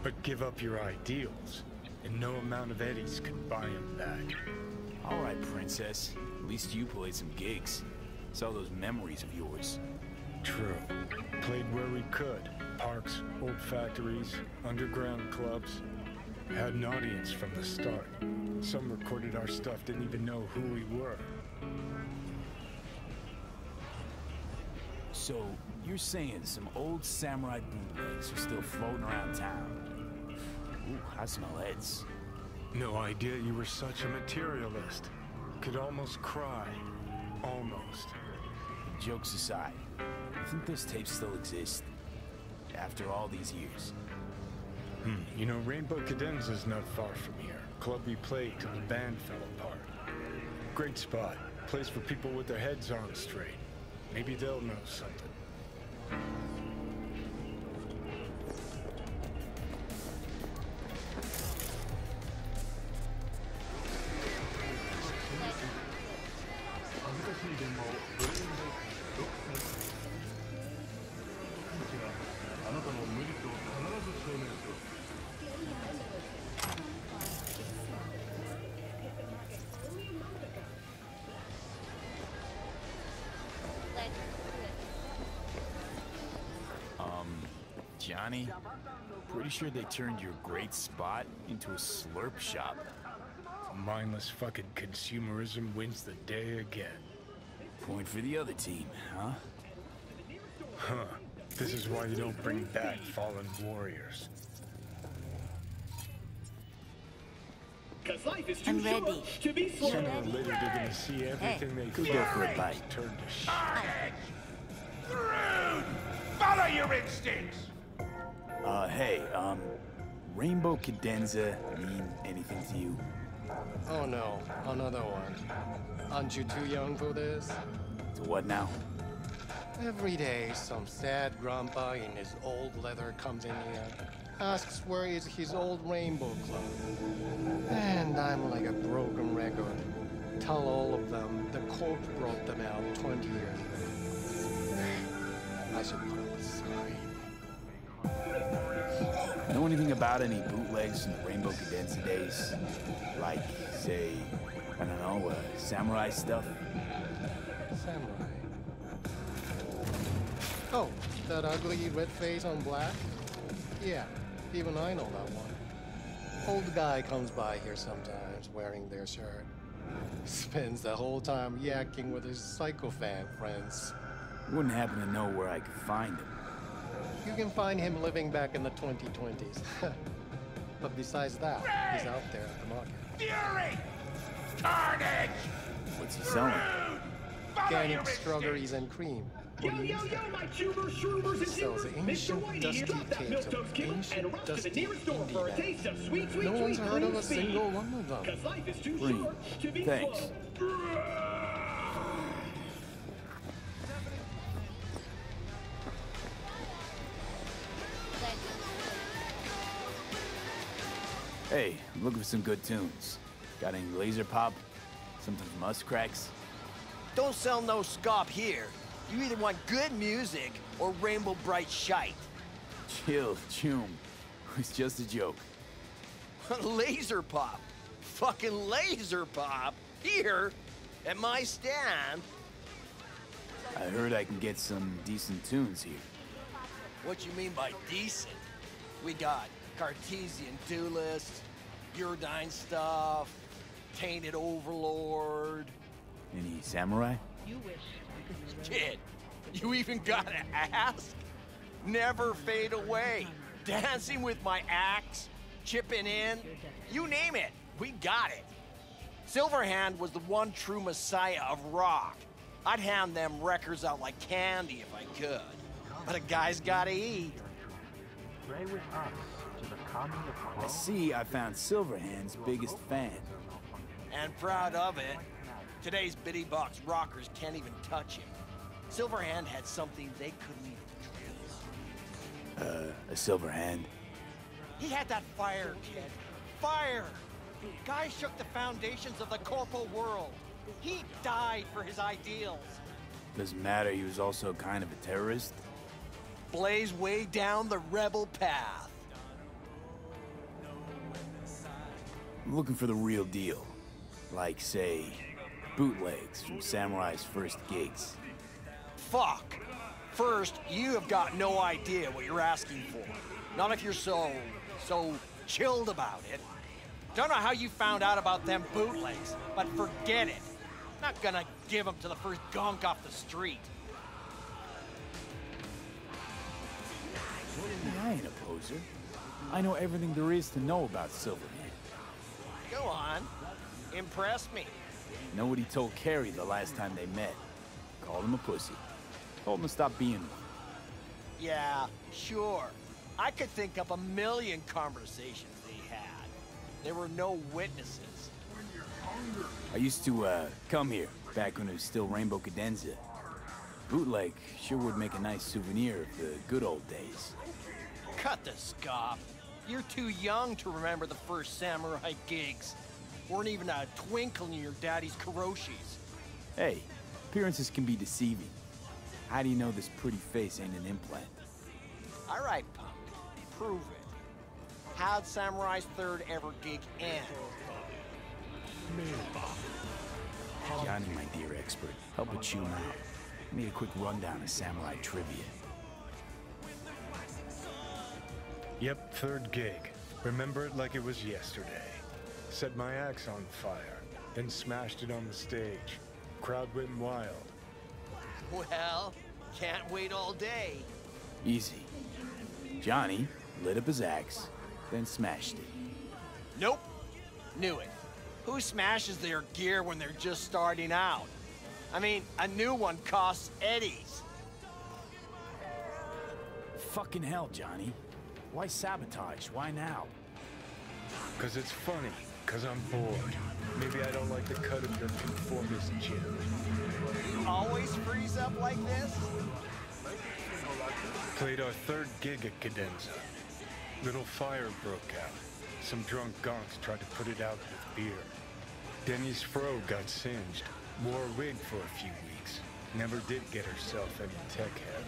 But give up your ideals, and no amount of eddies can buy them back. All right, princess. At least you played some gigs. Saw those memories of yours. True. Played where we could. Parks, old factories, underground clubs. Had an audience from the start. Some recorded our stuff, didn't even know who we were. So, you're saying some old samurai bootlegs are still floating around town? Ooh, I smell heads. No idea you were such a materialist. Could almost cry. Almost. Jokes aside, you think those tapes still exist? After all these years? You know, Rainbow Cadenza's not far from here. Club we played till the band fell apart. Great spot. Place for people with their heads on straight. Maybe they'll know something. Johnny. Pretty sure they turned your great spot into a slurp shop. Mindless fucking consumerism wins the day again. Point for the other team, huh? Huh. This is why you don't bring back fallen warriors. I'm ready. Sooner or later, they're gonna see everything they Could go for a bite. turn to shit. Rude! Follow your instincts! Hey, Rainbow Cadenza mean anything to you? Oh no, another one. Aren't you too young for this? To what now? Every day, some sad grandpa in his old leather comes in here, asks where is his old Rainbow Club. And I'm like a broken record. Tell all of them the corp brought them out 20 years ago. I should put up a sign. Know anything about any bootlegs from the Rainbow Cadenza days? Like, say, I don't know, samurai stuff? Samurai. Oh, that ugly red face on black? Yeah, even I know that one. Old guy comes by here sometimes wearing their shirt. Spends the whole time yakking with his psychophant friends. Wouldn't happen to know where I could find him. You can find him living back in the 2020s. But besides that, he's out there at the market. Fury! Carnage! What's he selling? Organic strawberries and cream. What do you think? my tubers, shroomers, and Sells tubers. ancient, Mr. Whitey, dusty drop that tapes of milquetoast cube ancient, and rush to the dusty nearest store for a indie taste of sweet, sweet, No one's sweet heard of clean a speed. single one of them. 'Cause life is too Green. short to be Thanks. slow. Hey, I'm looking for some good tunes. Got any laser pop? Something from Us Cracks? Don't sell no scop here. You either want good music or rainbow bright shite. Chill, Choom. It's just a joke. Laser pop. Fucking laser pop. Here, at my stand. I heard I can get some decent tunes here. What you mean by decent? We got Cartesian Duelist, Uridine stuff, Tainted Overlord. Any samurai? Kid, you even gotta ask? Never fade away. Dancing with my axe, chipping in, you name it, we got it. Silverhand was the one true messiah of rock. I'd hand them records out like candy if I could. But a guy's gotta eat. Pray with us to the coming of I see I found Silverhand's biggest fan. And proud of it. Today's bitty box rockers can't even touch him. Silverhand had something they couldn't even dream. A Silverhand? He had that fire, kid. Fire! Guy shook the foundations of the corporal world. He died for his ideals. Doesn't matter, he was also kind of a terrorist. Blaze way down the rebel path. I'm looking for the real deal. Like, say, bootlegs from Samurai's first gigs. Fuck. First, you have got no idea what you're asking for. Not if you're so chilled about it. Don't know how you found out about them bootlegs, but forget it. Not gonna give them to the first gunk off the street. I ain't a poser. I know everything there is to know about Silverhand. Go on. Impress me. Know what he told Carrie the last time they met. Called him a pussy. Told him to stop being one. Yeah, sure. I could think up a million conversations they had. There were no witnesses. I used to, come here, back when it was still Rainbow Cadenza. Bootleg sure would make a nice souvenir of the good old days. Cut the scop. You're too young to remember the first samurai gigs. Weren't even a twinkle in your daddy's Kuroshis. Hey, appearances can be deceiving. How do you know this pretty face ain't an implant? All right, punk. Prove it. How'd Samurai's third ever gig end? Johnny, my dear expert, help a tune out. I need a quick rundown of samurai trivia. Yep, third gig. Remember it like it was yesterday. Set my axe on fire, then smashed it on the stage. Crowd went wild. Well, can't wait all day. Easy. Johnny lit up his axe, then smashed it. Nope. Knew it. Who smashes their gear when they're just starting out? I mean, a new one costs eddies. Fucking hell, Johnny. Why sabotage? Why now? 'Cause it's funny. 'Cause I'm bored. Maybe I don't like the cut of your conformist gym. You always freeze up like this? Played our third gig at Cadenza. Little fire broke out. Some drunk gonks tried to put it out with beer. Denny's fro got singed. Wore a wig for a few weeks. Never did get herself any tech head.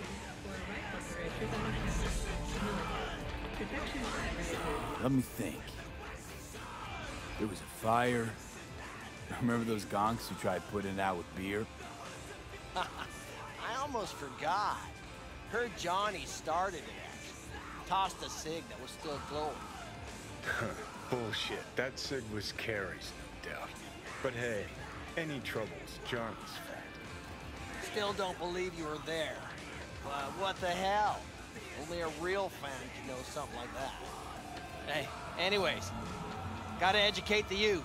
Let me think. There was a fire. Remember those gonks who tried putting it out with beer? I almost forgot. Heard Johnny started it, actually. Tossed a cig that was still glowing. Bullshit. That cig was Carrie's, no doubt. But hey, any troubles, Johnny's fault. Still don't believe you were there. What the hell? Only a real fan can know something like that. Hey, anyways, gotta educate the youth.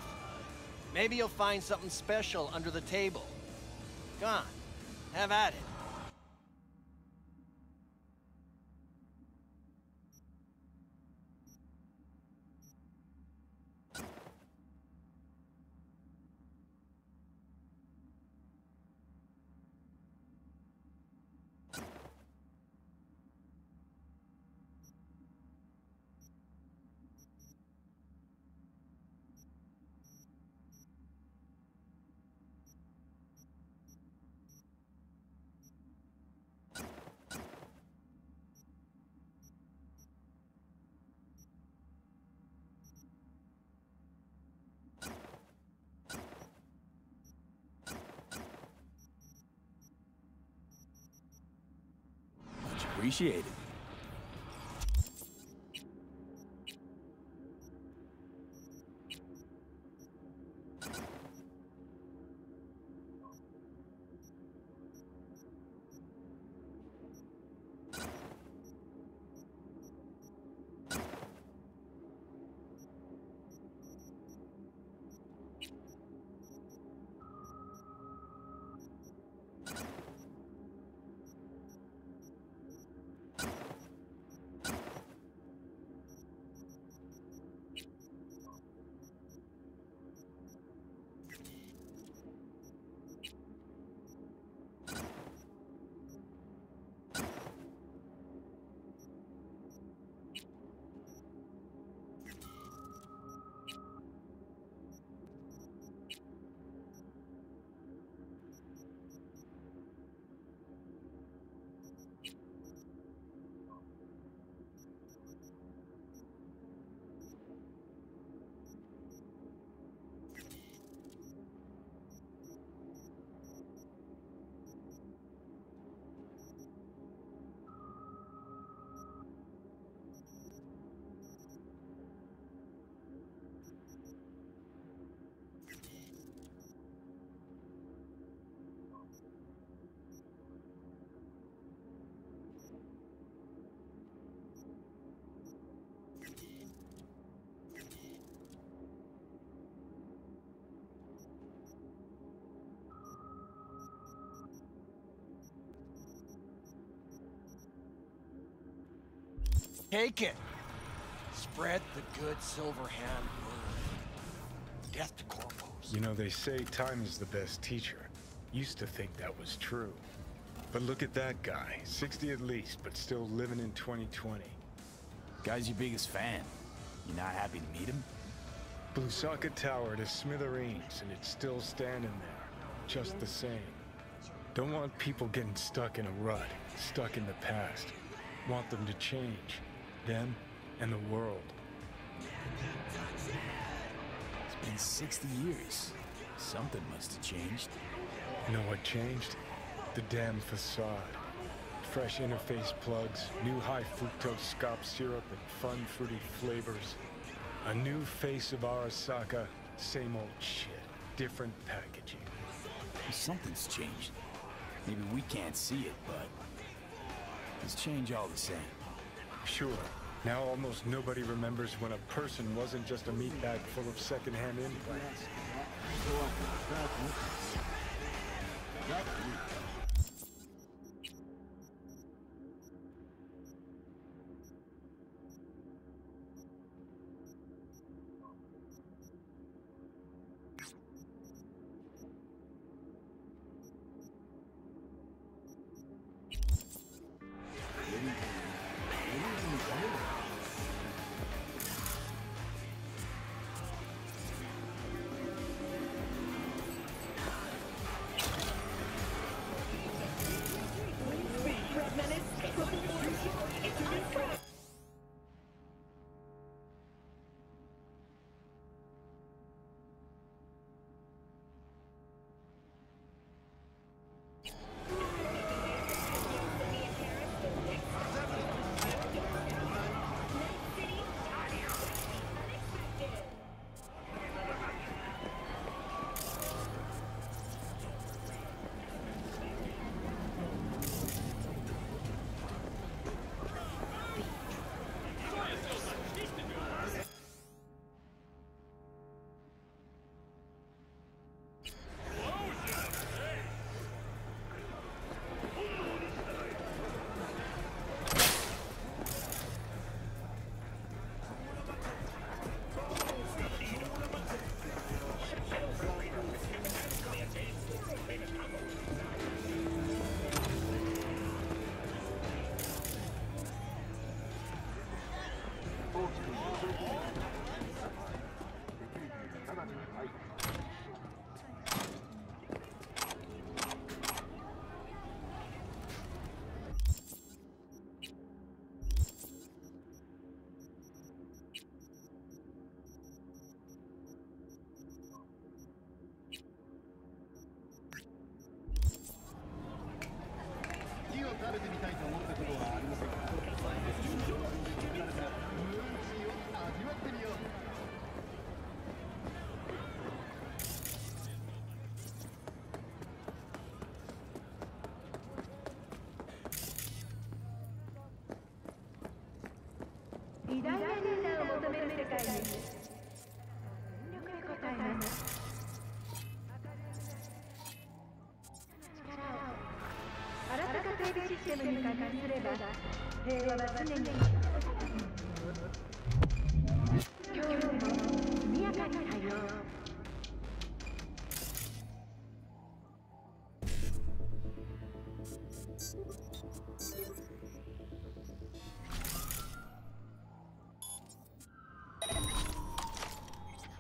Maybe you'll find something special under the table. Go on, have at it. Much appreciated. Take it. Spread the good silver hand word. Death to corpos. You know, they say time is the best teacher. Used to think that was true. But look at that guy. 60 at least, but still living in 2020. Guy's your biggest fan. You not happy to meet him? Blew Socket Tower to smithereens, and it's still standing there. Just the same. Don't want people getting stuck in a rut, stuck in the past. Want them to change. Them and the world. It's been 60 years. Something must have changed. You know what changed? The damn facade. fresh interface plugs, new high fructose scop syrup, and fun fruity flavors. A new face of Arasaka, same old shit, different packaging. Something's changed. Maybe we can't see it, but it's changed all the same. Sure. Now almost nobody remembers when a person wasn't just a meat bag full of secondhand implants.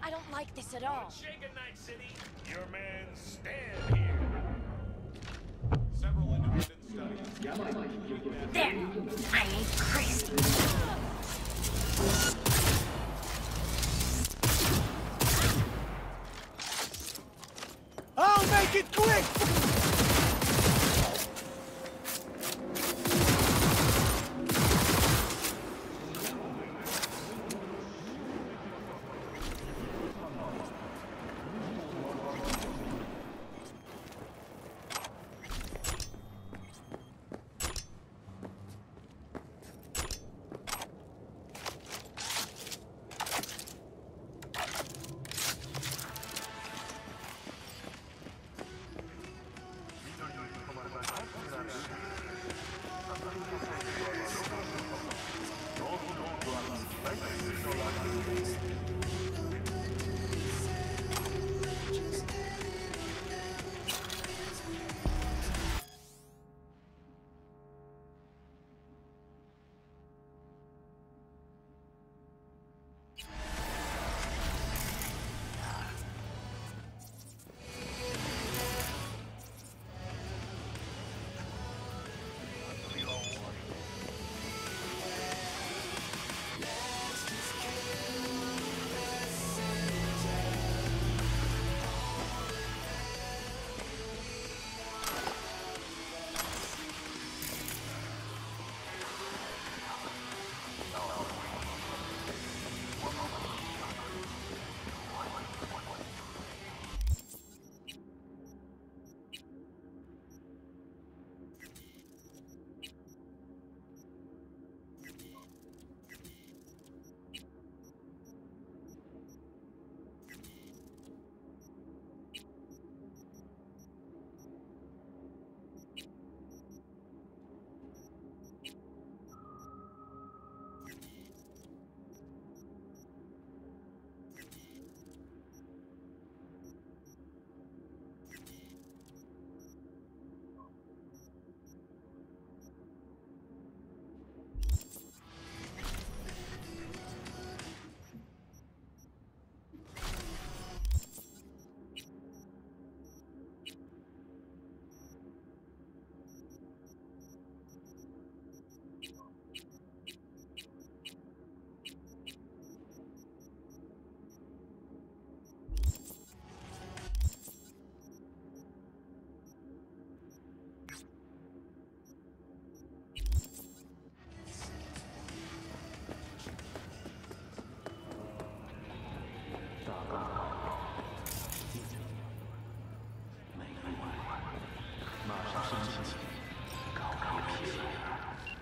I don't like this at all. Shaken Night City, your man stand here. Several independent studies. There! I ain't crazy. I'll make it quick!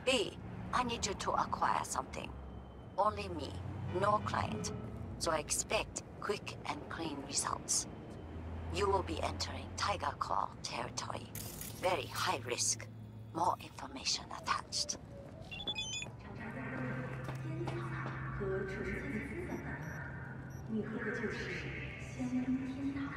B, I need you to acquire something. Only me, no client. So I expect quick and clean results. You will be entering Tiger Claw territory. Very high risk. More information attached. 和纯粹的资本，你喝的就是香槟天堂。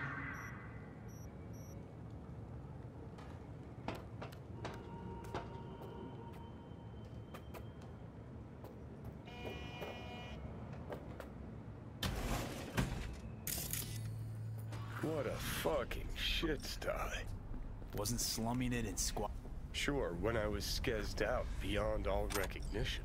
What a fucking shit sty. Wasn't slumming it in squat. Sure, when I was skezzed out beyond all recognition.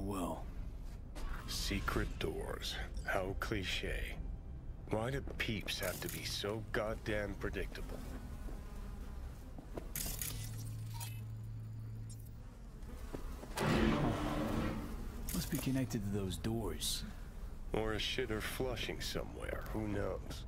Well. Secret doors. How cliche. Why do peeps have to be so goddamn predictable? Must be connected to those doors. Or a shitter flushing somewhere, who knows?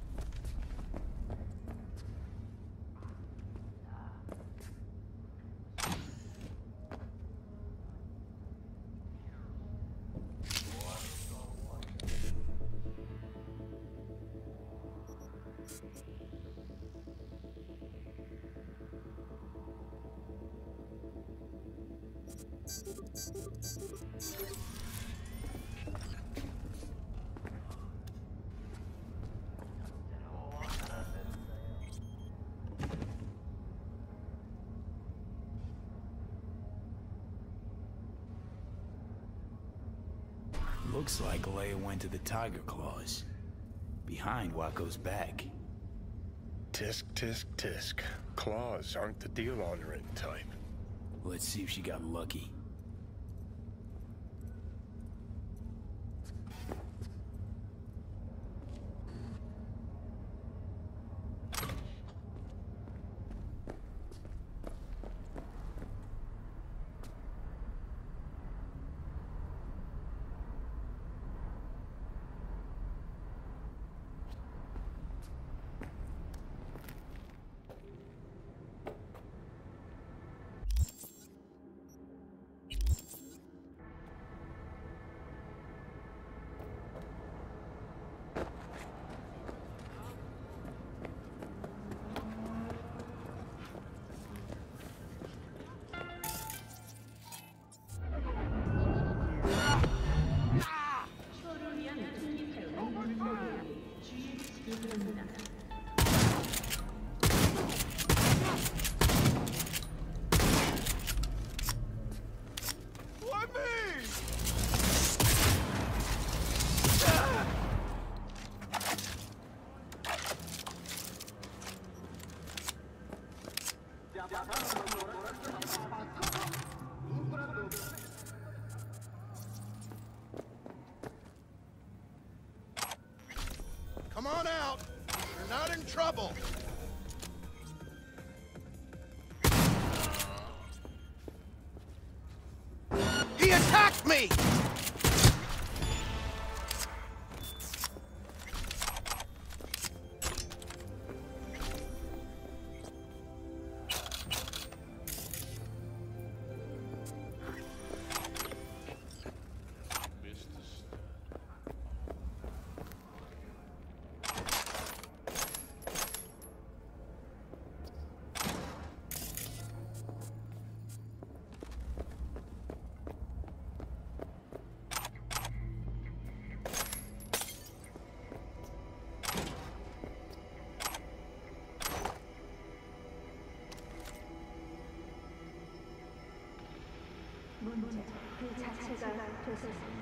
Looks like Leia went to the Tiger Claws. Behind Waco's back. Tisk, tisk, tisk. Claws aren't the deal-honoring type. Let's see if she got lucky. Come on out. You're not in trouble. He attacked me! 문제 그 자체가 되소서.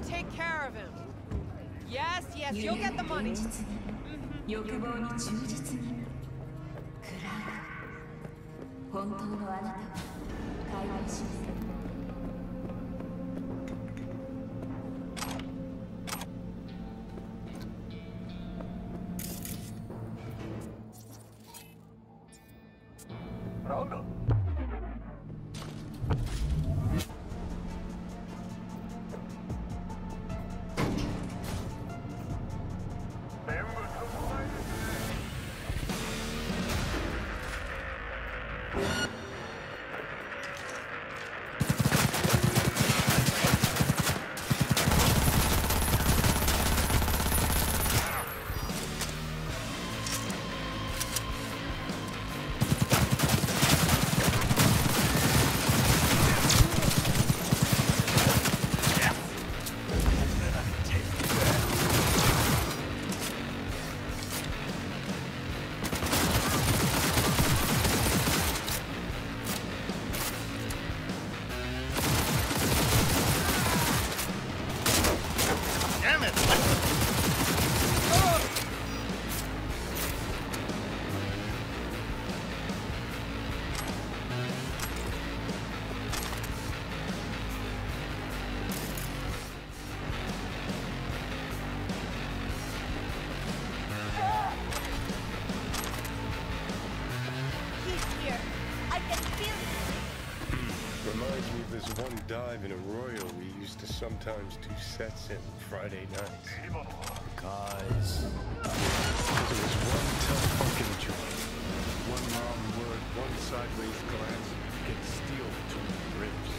take care of him. Yes, yes, you'll get the money. 欲望に忠実にクラウド、本当のあなたを解放します。Reminds me of this one dive in Arroyo we used to sometimes do sets in Friday nights. Because it was one tough fucking joint. One wrong word, one sideways glance, get steel between the ribs.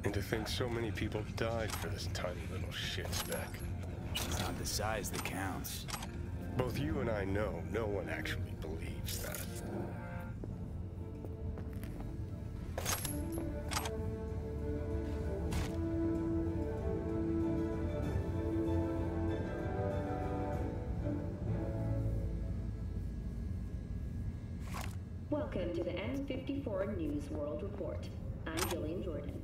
And to think so many people died for this tiny little shit speck. It's not the size that counts. Both you and I know no one actually believes that. Welcome to the N54 News World Report. I'm Jillian Jordan.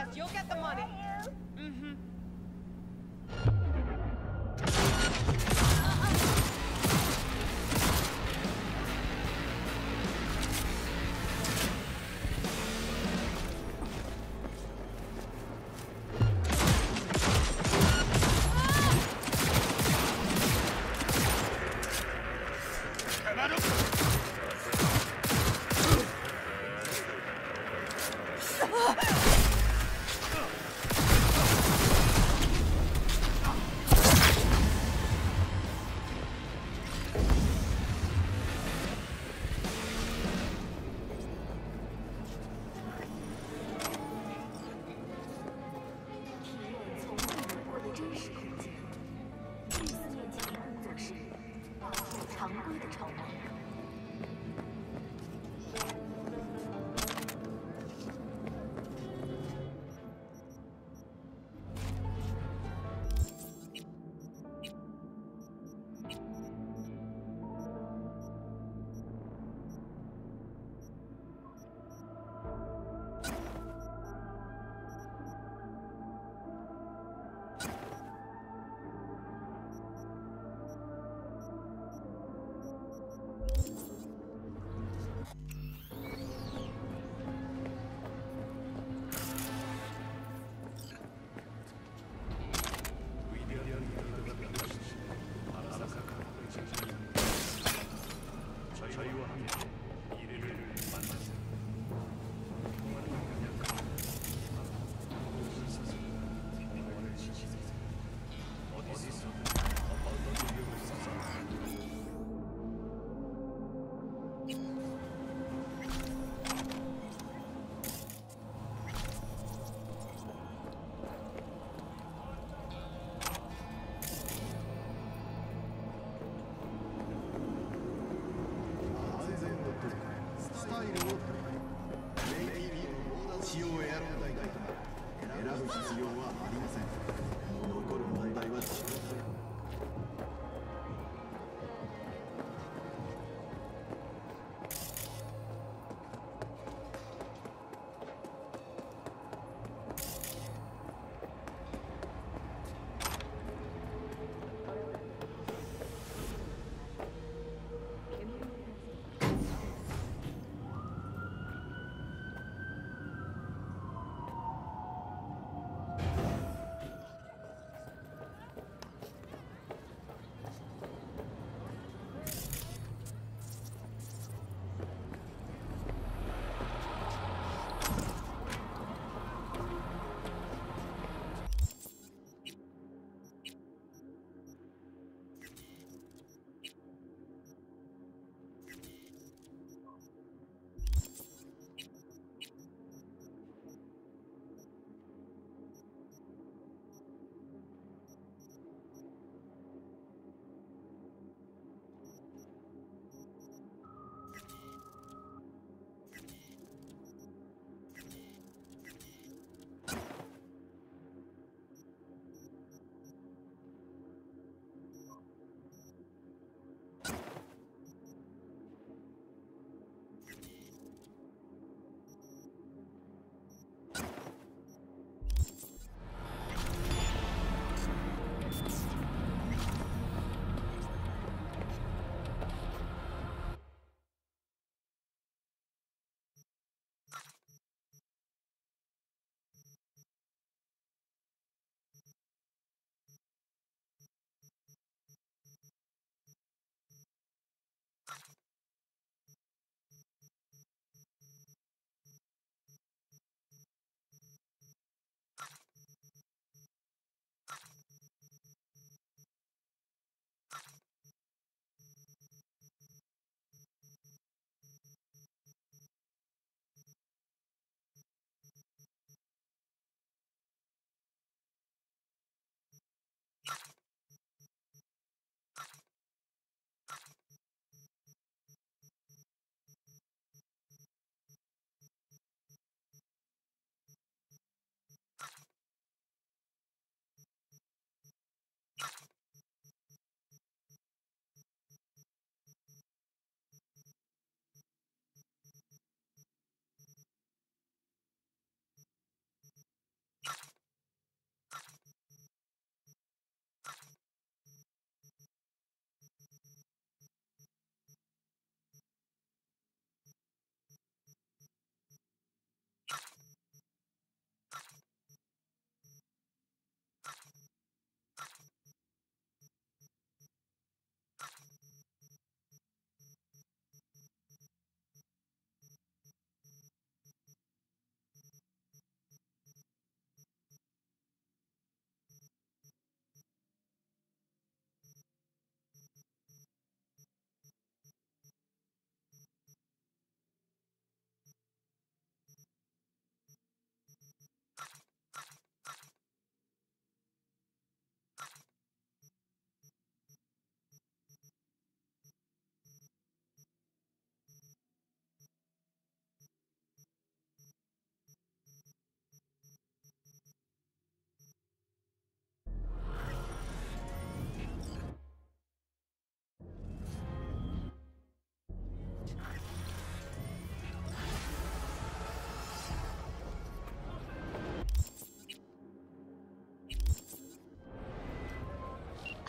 yes, you'll get the money. Mm-hmm.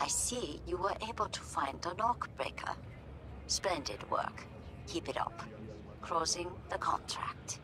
I see you were able to find the lock breaker. Splendid work. Keep it up. Closing the contract.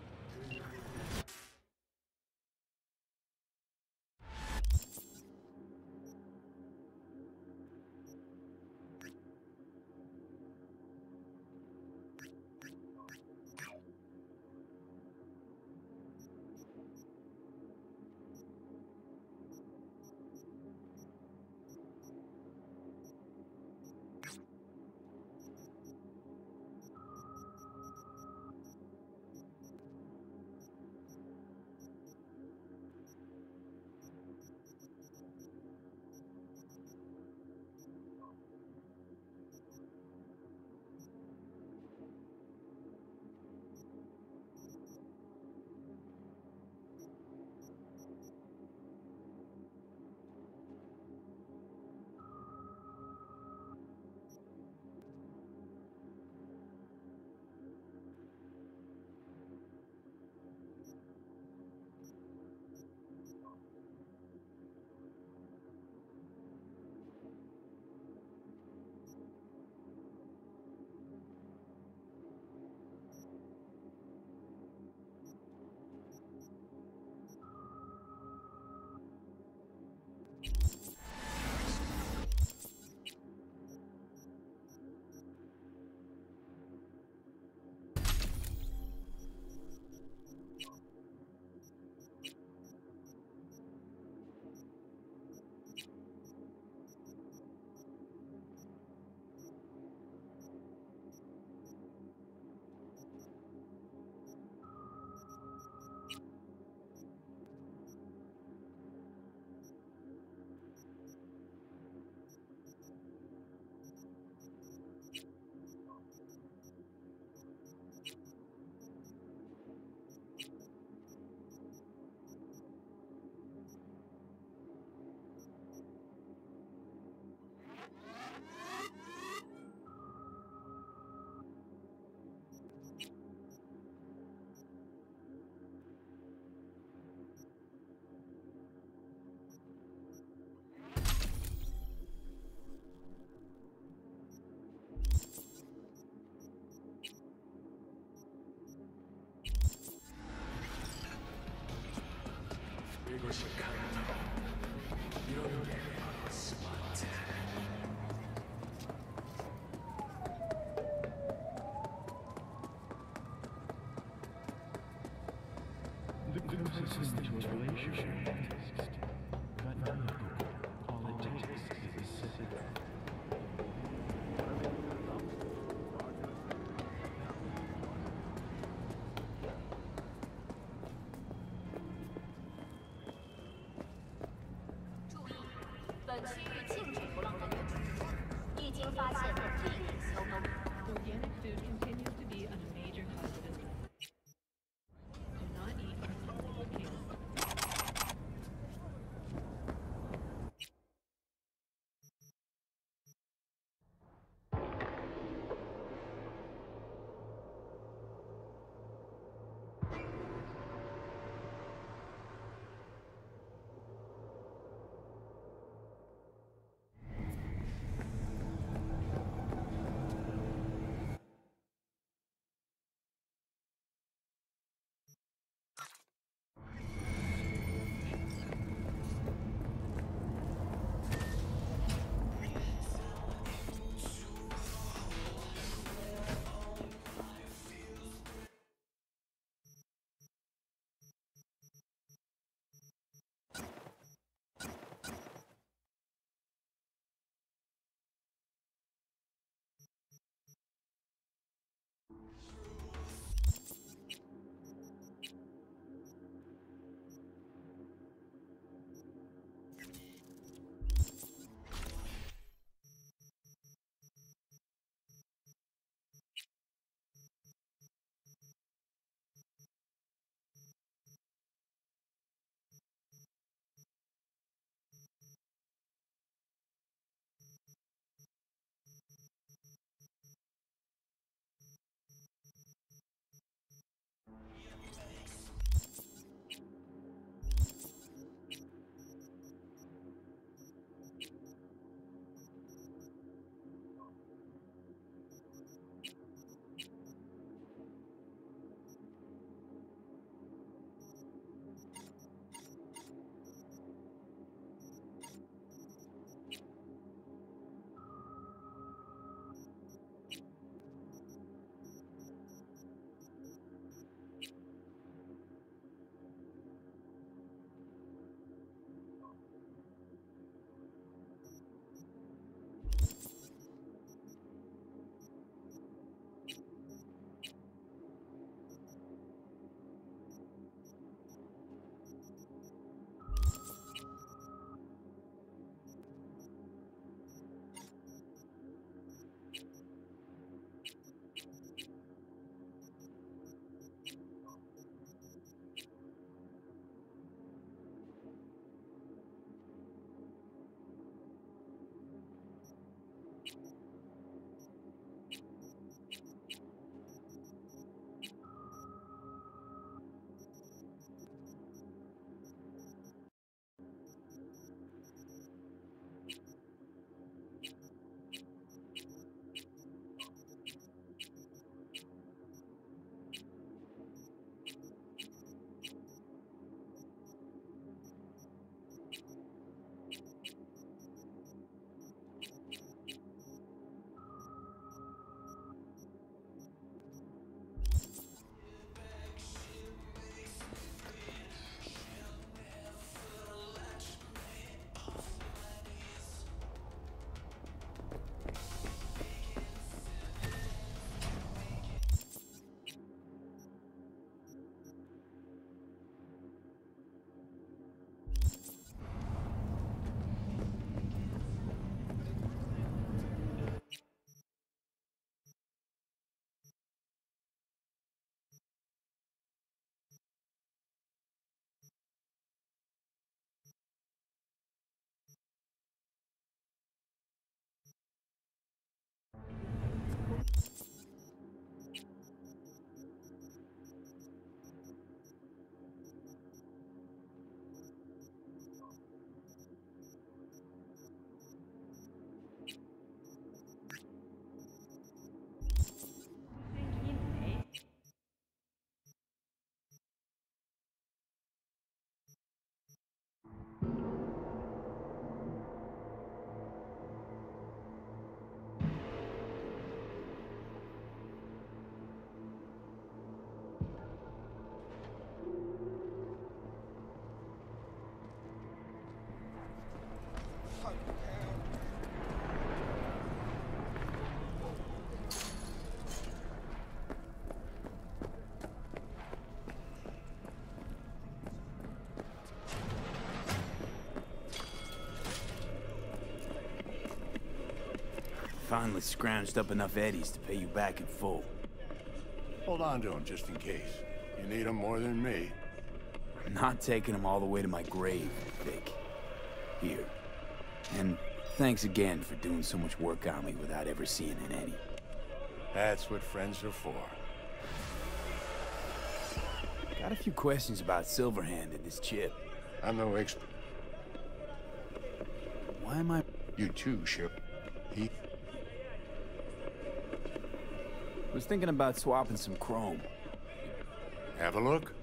이곳이 강도 이런 게 스마트. The closest relationship but valuable. All it takes is a sip. Organic food continues to be a major cause of Finally scrounged up enough eddies to pay you back in full. Hold on to them just in case. You need them more than me. Not taking them all the way to my grave, Vic. Here. And thanks again for doing so much work on me without ever seeing an eddy. That's what friends are for. Got a few questions about Silverhand and this chip. I'm no expert. Why am I... You too, Sheriff. He... was thinking about swapping some chrome. Have a look?